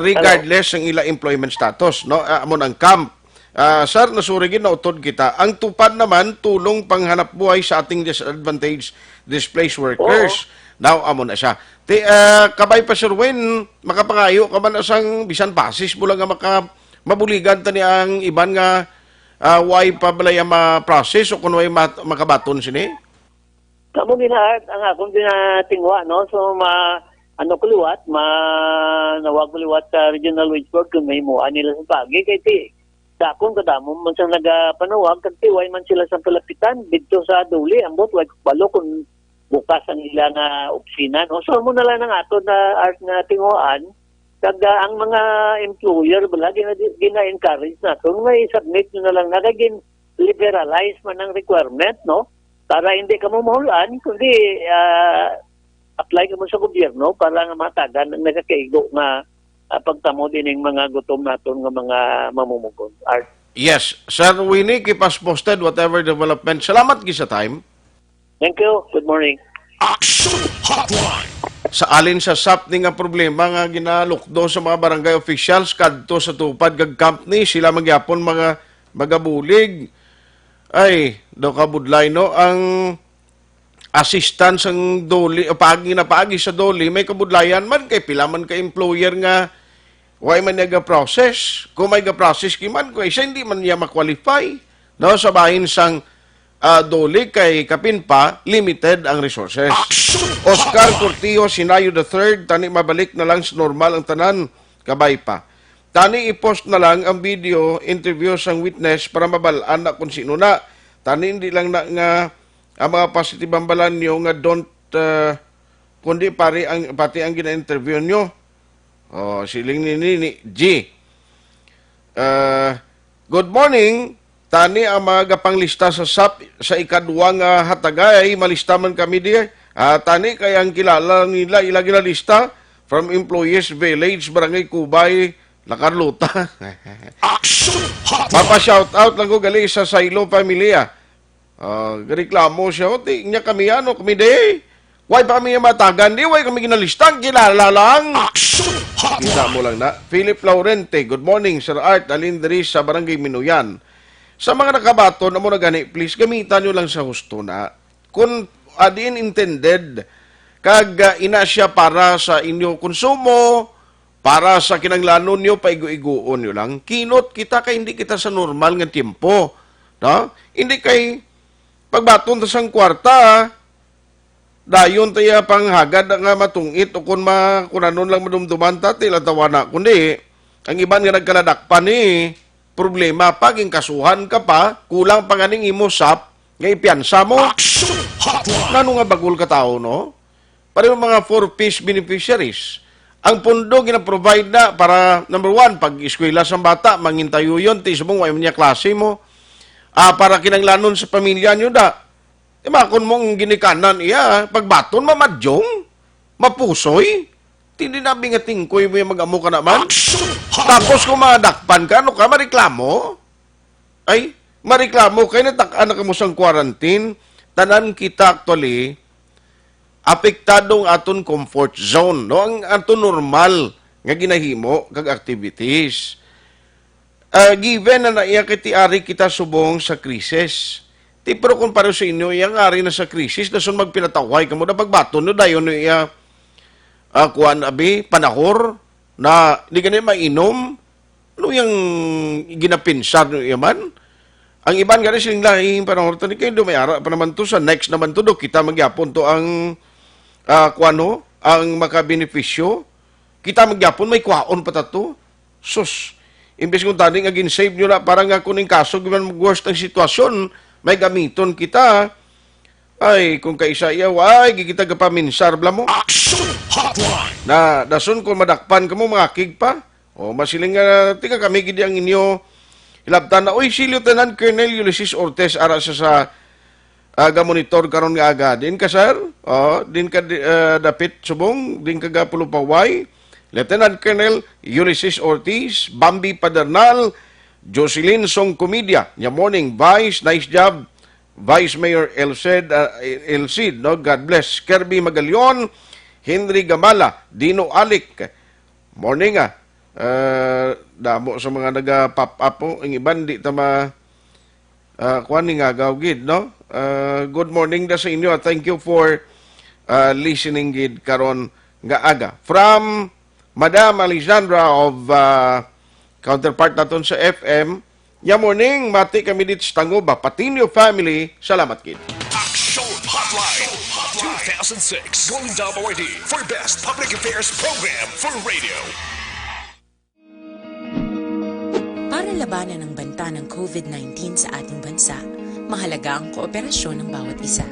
regardless ng ila employment status, no? Amon ang camp. Sir, nasurigin na utod kita. Ang tupad naman, tulong panghanap buhay sa ating disadvantaged displaced workers. Now, amon na siya. Kabay pa Sir Wayne, makapangayo ka man asang bisan basis mo lang nga mabuligan ta ni ang iban nga why pa balay ma-process o kung why makabaton sini? Kamu ginaart ang akong ginatingwa, no? So, kuliwat, nawag kuliwat sa Regional Wage Board kung may muan nila sa pagi. Kaya dakon kadamo man sa nagapanawag, kag tiway man sila sa palapitan, dito sa duli, ambot, wag balo kung bukas ang ilang opisina, no? So, muna lang ang ato na art na tinguan, kag ang mga employer, bala, gina-encourage na. Kung may submit nyo na lang, nagaging liberalize man ang requirement, no? Para hindi ka mamuhulan, kundi apply ka mo sa gobyerno para nga matagan ang nakakaigo nga pagtamo din ng mga gutom naton nga mga mamumugon. Art. Yes. Sir Winnie, keep us posted whatever development. Salamat sa time. Thank you. Good morning. Aksyon Hotline. Sa alin sa SAP ni nga problema nga ginalukdo sa mga barangay officials kadto sa tupad kag company sila magyapon mga magabulig. Ay, daw kabudlay no ang assistance ang doli o pagi sa doli may kabudlayan man kay pila man ka employer nga why man niya process kung may process kiman ko siya hindi man niya ma-qualify no sa bahin sang doli kay kapin pa limited ang resources. Oscar Cortijo Sinayo III, tani mabalik na lang sa normal ang tanan kabay pa. Tani i-post na lang ang video interview sang witness para mabalaan na kung sino na. Tani hindi lang na nga ang mga positive ang balan nyo nga don't kundi pati ang gina-interview nyo. Siling ni G. Good morning. Tani ang mga panglista sa SAP sa ikadwang hatagay. Malista man kami di. Tani kaya ang kilala nila ilagi na lista from Employees Village, Barangay Kubay, Lacarluta. Papa-shoutout lang ko gali sa Silo Familia. Reklamo siya, di niya kami kami di. Why pa kami matagan? Di, why kami ginalistang, kilala lang. Kita mo lang na. Philip Laurente, good morning, Sir Art, Alindri sa Barangay Minuyan. Sa mga nakabato na mo na gani, please, gamitan nyo lang sa husto na. Kung adin intended, kag ina siya para sa inyo konsumo, para sa kinanglanon nyo, paigo-iguon nyo lang. Kinot kita kay hindi kita sa normal nga tiempo. No? Hindi kay pagbaton ta sang kwarta, dayon tayo panghagad nga matungit o kung anon lang madumduman ta, tila tawana. Kundi, ang iban nga nagkaladakpan problema, paging kasuhan ka pa, kulang pa ganing imosap, nga ipiansa mo. Nano nga bagol ka tao, no? pareho mga 4-piece beneficiaries. Ang pondo gina-provide na para, number 1, pag eskwela sa bata, mangintayo yun, tisubong, may niya klase mo, para kinanglanon sa pamilya nyo da. Makon mong ginikanan iya, pagbaton, mamadyong, mapusoy, tindi nabi nga tingkoy mo yung mag-amo ka naman. Tapos kung madakpan ka, ano ka, mareklamo? Ay, mareklamo, kaya natak-anak mo sang quarantine, tanan kita actually, apektadong aton comfort zone, no? Ang aton normal nga ginahimo kag activities. Given na naiya kiti ari kita subong sa krisis. Ti pero kung para sa inyo, yang ari na sa krisis, dason magpinataway kamo na pagbaton no dayon no iya kuan abi panahor na di gani mainom no yang ginapinsar no iya man. Ang iban gani siling lahing panahor tani kay do may ara pa naman to sa next naman to do kita magyapon to ang kuano ang makabenepisyo. Kita magyapon may kwaon pa tato. Sus, imbes kung tani nga gin-save nyo na parang nga kuning kaso giman worst ang sitwasyon, may gamiton kita. Ay, kung kaisa iyaw, ay, gigita ka pa minsar, bla mo. Aksyon Hotline! Na, dason kung madakpan ka mo, makakig pa. O, masiling nga, tika kami gidi ang inyo, hilabtan na, uy, si Lieutenant Colonel Ulysses Ortiz, ara sa monitor karon nga aga. Din ka, sir? O, din ka dapit subong, din ka gapulupaway. Lieutenant Colonel Ulysses Ortiz, Bambi Padernal, Jocelyn Song Comedia. Nya morning, Vice, nice job. Vice Mayor Elcid, no? God bless. Kirby Magalion, Henry Gamala, Dino Alik. Morning, damo sa mga naga-pop up po. Ang iban, di tama kuan nga gawgid, no? Good morning da sa inyo. Thank you for listening gid karon nga aga. From Madam Alexandra of counterpart naton sa FM, ya morning, mati kami dito sa Tanguba, Patinio family, salamat kid. Aksyon Hotline 2006 Golden Dome Award for Best Public Affairs Program for Radio. Para labanan ang banta ng COVID-19 sa ating bansa, mahalaga ang kooperasyon ng bawat isa.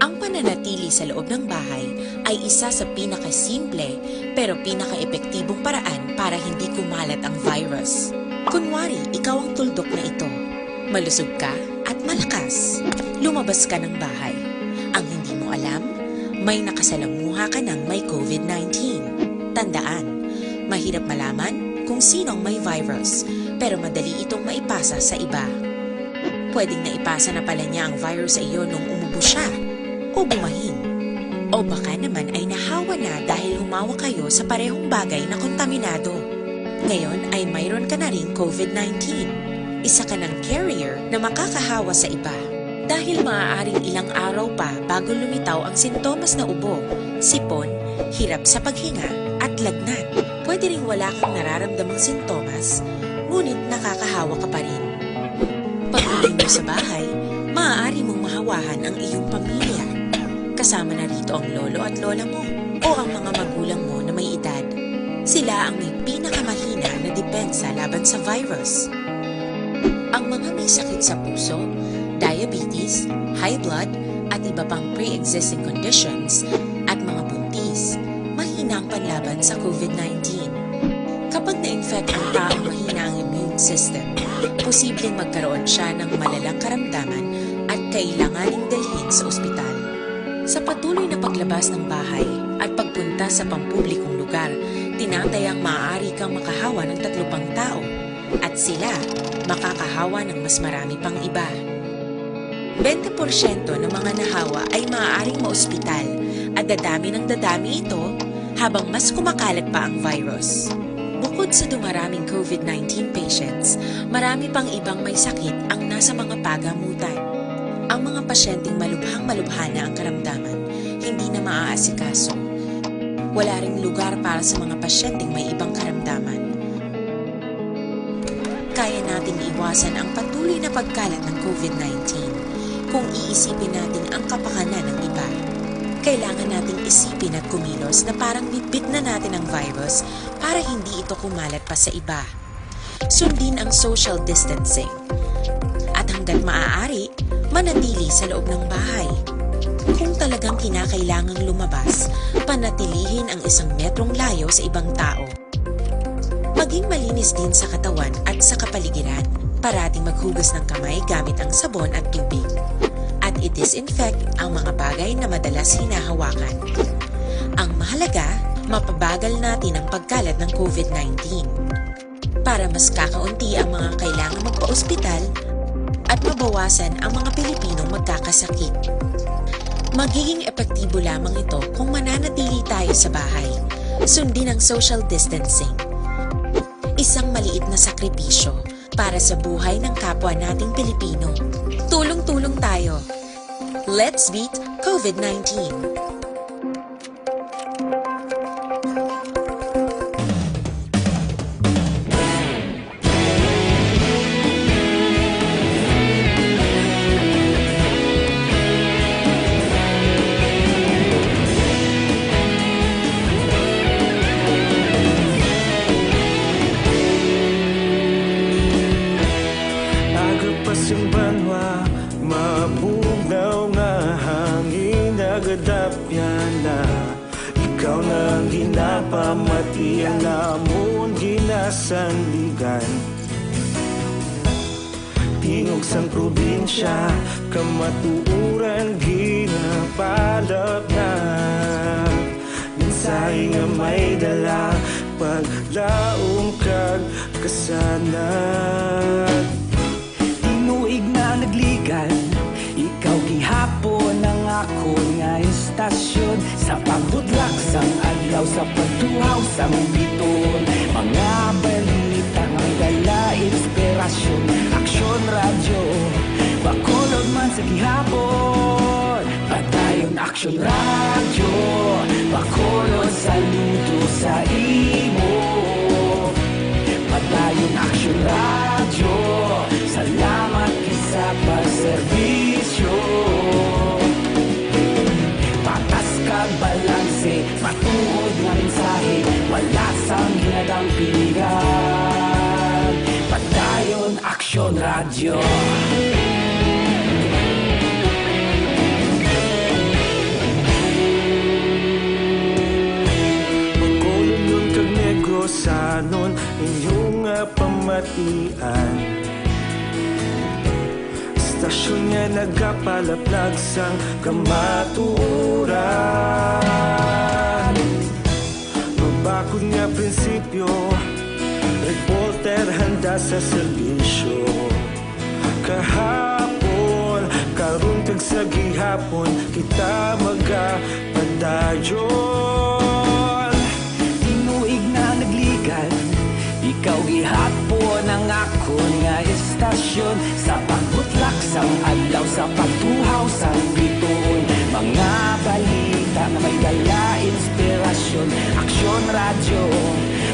Ang pananatili sa loob ng bahay ay isa sa pinakasimple pero pinaka-epektibong paraan para hindi kumalat ang virus. Kunwari, ikaw ang tuldok na ito. Malusog ka at malakas. Lumabas ka ng bahay. Ang hindi mo alam, may nakasalamuha ka ng may COVID-19. Tandaan, mahirap malaman kung sino ang may virus, pero madali itong maipasa sa iba. Pwedeng naipasa na pala niya ang virus sa iyo nung umubo siya o bumahin. O baka naman ay nahawa na dahil humawa kayo sa parehong bagay na kontaminado. Ngayon ay mayroon ka na rin COVID-19. Isa ka ng carrier na makakahawa sa iba. Dahil maaaring ilang araw pa bago lumitaw ang sintomas na ubo, sipon, hirap sa paghinga at lagnat. Pwede ring wala kang nararamdamang sintomas, ngunit nakakahawa ka pa rin. Pag-uwi mo sa bahay, maaari mong mahawahan ang iyong pamilya. Kasama na rito ang lolo at lola mo o ang mga magulang mo na may edad. Sila ang may pinakamahina na depensa laban sa virus. Ang mga may sakit sa puso, diabetes, high blood, at iba pang pre-existing conditions at mga buntis, mahina ang panlaban sa COVID-19. Kapag na-infect ang taong mahina ang immune system, posibleng magkaroon siya ng malalang karamdaman at kailanganing dalhin sa ospital. Sa patuloy na paglabas ng bahay at pagpunta sa pampublikong lugar, tinatayang maaari kang makahawa ng 3 pang tao at sila makakahawa ng mas marami pang iba. 20% ng mga nahawa ay maaaring maospital at dadami ng dadami ito habang mas kumakalat pa ang virus. Bukod sa dumaraming COVID-19 patients, marami pang ibang may sakit ang nasa mga pagamutan. Ang mga pasyenteng malubhang-malubha na ang karamdaman, hindi na maaasikaso. Wala ring lugar para sa mga pasyenteng may ibang karamdaman. Kaya nating iwasan ang patuloy na pagkalat ng COVID-19 kung iisipin natin ang kapakanan ng iba. Kailangan nating isipin at kumilos na parang bitbit na natin ang virus para hindi ito kumalat pa sa iba. Sundin ang social distancing. At hanggat maaari, manatili sa loob ng bahay. kung talagang kinakailangang lumabas, panatilihin ang 1 metrong layo sa ibang tao. Maging malinis din sa katawan at sa kapaligiran. Parating maghugas ng kamay gamit ang sabon at tubig. At i-disinfect ang mga bagay na madalas hinahawakan. Ang mahalaga, mapabagal natin ang pagkalat ng COVID-19. Para mas kakaunti ang mga kailangang magpa-ospital at mabawasan ang mga Pilipinong magkakasakit. Magiging epektibo lamang ito kung mananatili tayo sa bahay. Sundin ang social distancing. Isang maliit na sakripisyo para sa buhay ng kapwa nating Pilipino. Tulong-tulong tayo. Let's beat COVID-19. Yung banwa, mabugnaw nga hangin nagadapyan na. Ikaw na ang ginapamati, ang namon ginasandigan. Tingog sang probinsya, kamatuuran ginapalap na. Minsay nga may dala, paglaong kag kasanat. Tinuig na nagligan, ikaw gihapon ang ako nga istasyon. Sa pagbutlak sang adlaw, sa pagtuhaw sang biton. Mga balita nga dala inspirasyon. Aksyon radyo, bakolod man sa gihapon. Padayon Aksyon radyo, bakolod saludo sa imo. Padayon Aksyon radyo, salamat sa pagserbisyo. Patas kag balanse, matuod nga mensahe, wala sang hinadang piligan. Padayon Aksyon radyo. Magkulong nun kag negosanon, inyong pamatian. Stasyon niya nagapalaplag sang kamaturan. Mabakod nga prinsipyo, reporter handa sa serbisyo. Kahapon, karun kag sa gihapon, kita magapadayon. Tinuig na nagligan, ikaw gihapon ang ako nga istasyon. Sa pagbutlak sang adlaw, sa pagtuhaw sang biton. Mga balita na may dala inspirasyon. Aksyon radyo,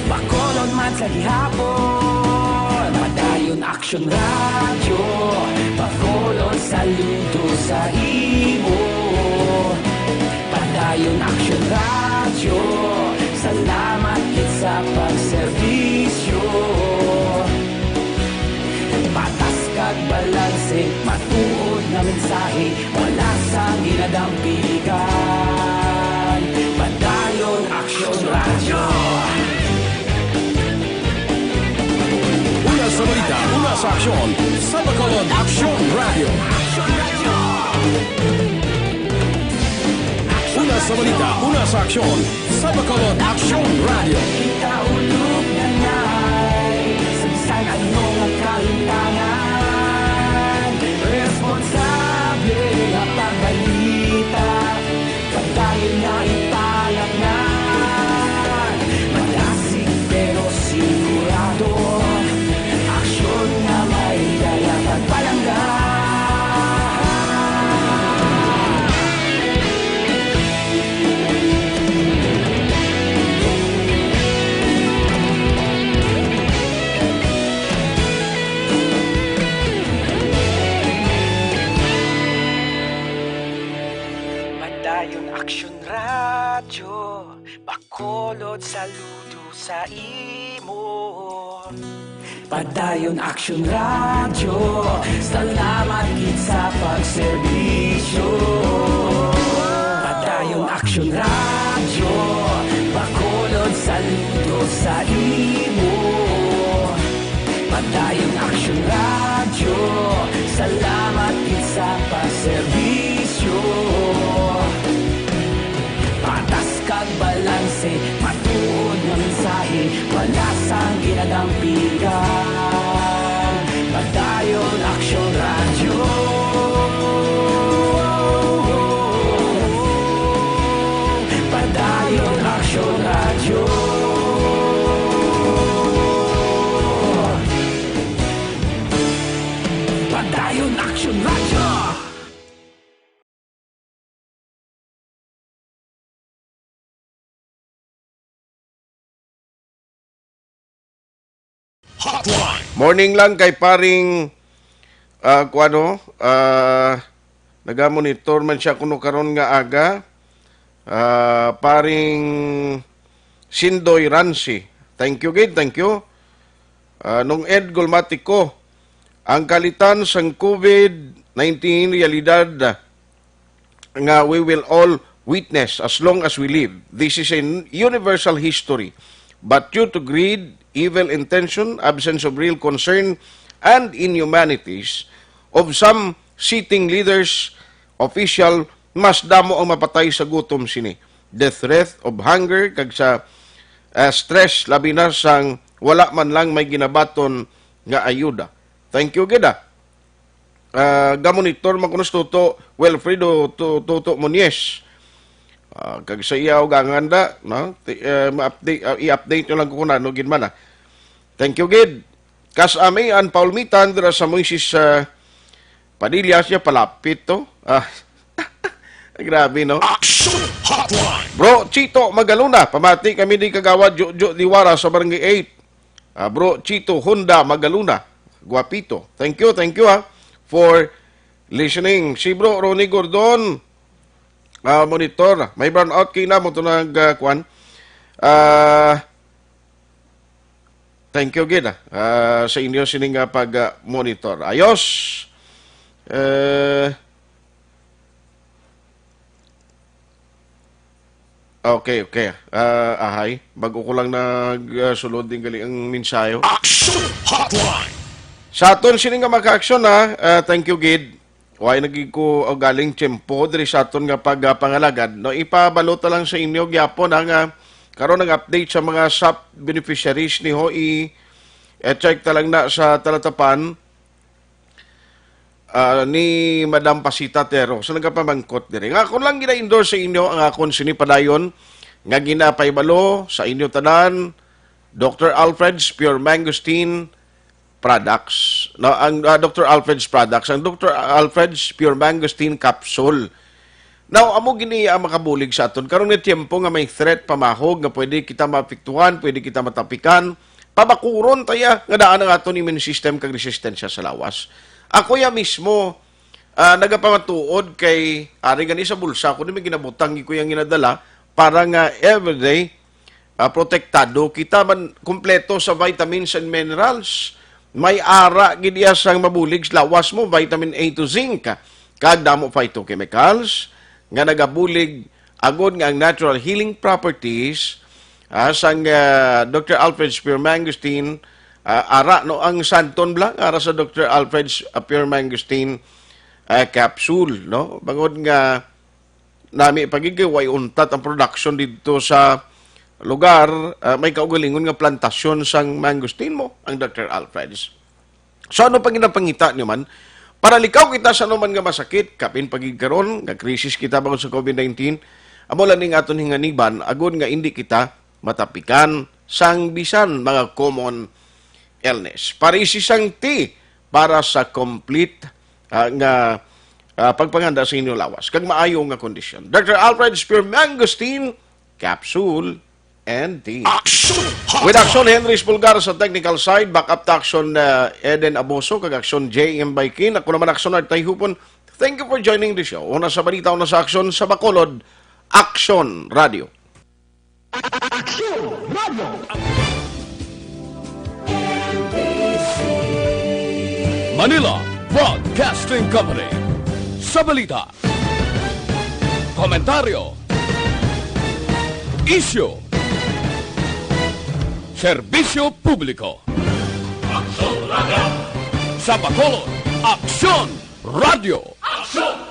bakolod man sa gihapon. Padayon Aksyon radyo, bakolod saludo sa imo. Padayon Aksyon radyo, salamat kit sa pagserbisyo. Patas kag balanse, matuod na mensahe, wala sang ginadang piligan. Padayon Aksyon radyo. Una sa balita, una sa aksyon, sa Bacolod Aksyon Radio. Una sa balita, una sa aksyon, sa Bacolod Aksyon Radio. Ikaulog na na'y sabisan ano ang kalintangan. Responsable na pagbalita, pagdayon na ipalag na. Malasig pero sigurado, aksyon na may dala pagpalanggan. Padayon Aksyon radyo, bakolod saludo sa imo. Padayon Aksyon radyo, salamat gid sa pagserbisyo. Padayong Aksyon Radyo, salamat din sa paserbisyo. Patas kag balanse, matuod nga mensahe, wala sang ginadampigan. Padayon Aksyon Radyo. Padayon Aksyon Radyo. Padayon Aksyon Radyo. Hotline. Morning lang kay paring nagamonitor man siya kuno karon nga aga. Paring Sindoy Ransi. Thank you, Gid. Thank you. Nung Ed Gulmatico, ang kalitan sang COVID-19 realidad nga we will all witness as long as we live. This is a universal history. But due to greed, evil intention, absence of real concern, and inhumanities of some sitting leaders, official, mas damo ang mapatay sa gutom sini. The threat of hunger, kag sa stress, labi na sang wala man lang may ginabaton nga ayuda. Thank you, Gida. Gamonitor makunos Tuto Wilfredo Tuto Munies. Kag sa iya og ganganda, no? I-update nyo lang ko na, no, ginman. Thank you, Gid. Kas ami an Paulmitan dira sa Moises Padilla siya palapit to. Grabe, no? Aksyon Hotline. Bro Chito Magaluna, pamati kami di kagawad Jojo Diwara sa Barangay 8. Bro Chito Honda Magaluna, guapito. Thank you for listening. Si Bro Ronnie Gordon, monitor. May burnout kay na mo ito nagkuhan. Thank you, Gid, sa inyo sining pag-monitor. Ayos. Okay. Ahay. Bago ko lang nagsulod din gali ang mensayo. Aksyon Hotline. Sa aton sining nga maka-aksyon, thank you, Gid. Way naging ko galing tiyempo diri sa aton nga pagpangalagad. No, ipabalota lang sa inyo gyapon ang karon ng update sa mga SAP beneficiaries ni Hoi. Check talang na sa talatapan ni Madam Pasita Tero. So nagapamangkot diri. Nga akon lang gina-endorse sa inyo ang akon sinipadayon nga ginapaybalo sa inyo tanan Dr. Alfred's Pure Mangosteen Products. No, ang Dr. Alfred's Products, ang Dr. Alfred's Pure Mangosteen Capsule. Now, amo gini ang makabulig sa aton. Karon nga tiyempo nga may threat pamahog nga pwede kita maapektuhan, pwede kita matapikan, pabakuron taya nga daan ang aton immune system kag resistensya sa lawas. Ako ya mismo nagapamatuod kay ari gani sa bulsa ko ni may ginabutang ko yang ginadala para nga everyday protektado kita man kumpleto sa vitamins and minerals. May ara gid iya sang mabulig sa lawas mo, vitamin A to zinc kag damo phytochemicals nga nagabulig agod nga ang natural healing properties sang Dr. Alfred's Pure Mangosteen. Ara no ang Santon Blanc ara sa Dr. Alfred's Pure Mangosteen capsule, no? Bangod nga nami pagigaway untat ang production dito sa lugar, may kaugalingon nga plantasyon sang mangosteen mo ang Dr. Alfred's. So ano pang ginapangita niyo man para likaw kita sa anuman nga masakit kapin pagigkaron nga krisis kita bangod sa COVID-19, amo lang ning aton hinganiban agud nga indi kita matapikan sang bisan mga common illness. Parisi sang tea para sa complete nga pagpanganda sa inyo lawas kag maayo nga kondisyon. Dr. Alfred's Pure Mangosteen Capsule and tea. With Aksyon Henry Spulgar sa technical side, backup to Aksyon Eden Aboso kag Aksyon JM Baikin. Ako naman Aksyon Tayhopon. Thank you for joining the show. Una sa balita, una sa Aksyon sa Bacolod, Aksyon Radio. Aksyon Radio. Manila Broadcasting Company. Sa balita, komentaryo, issue, serbisyo publiko. Sa Bacolod, Aksyon Radio! Aksyon!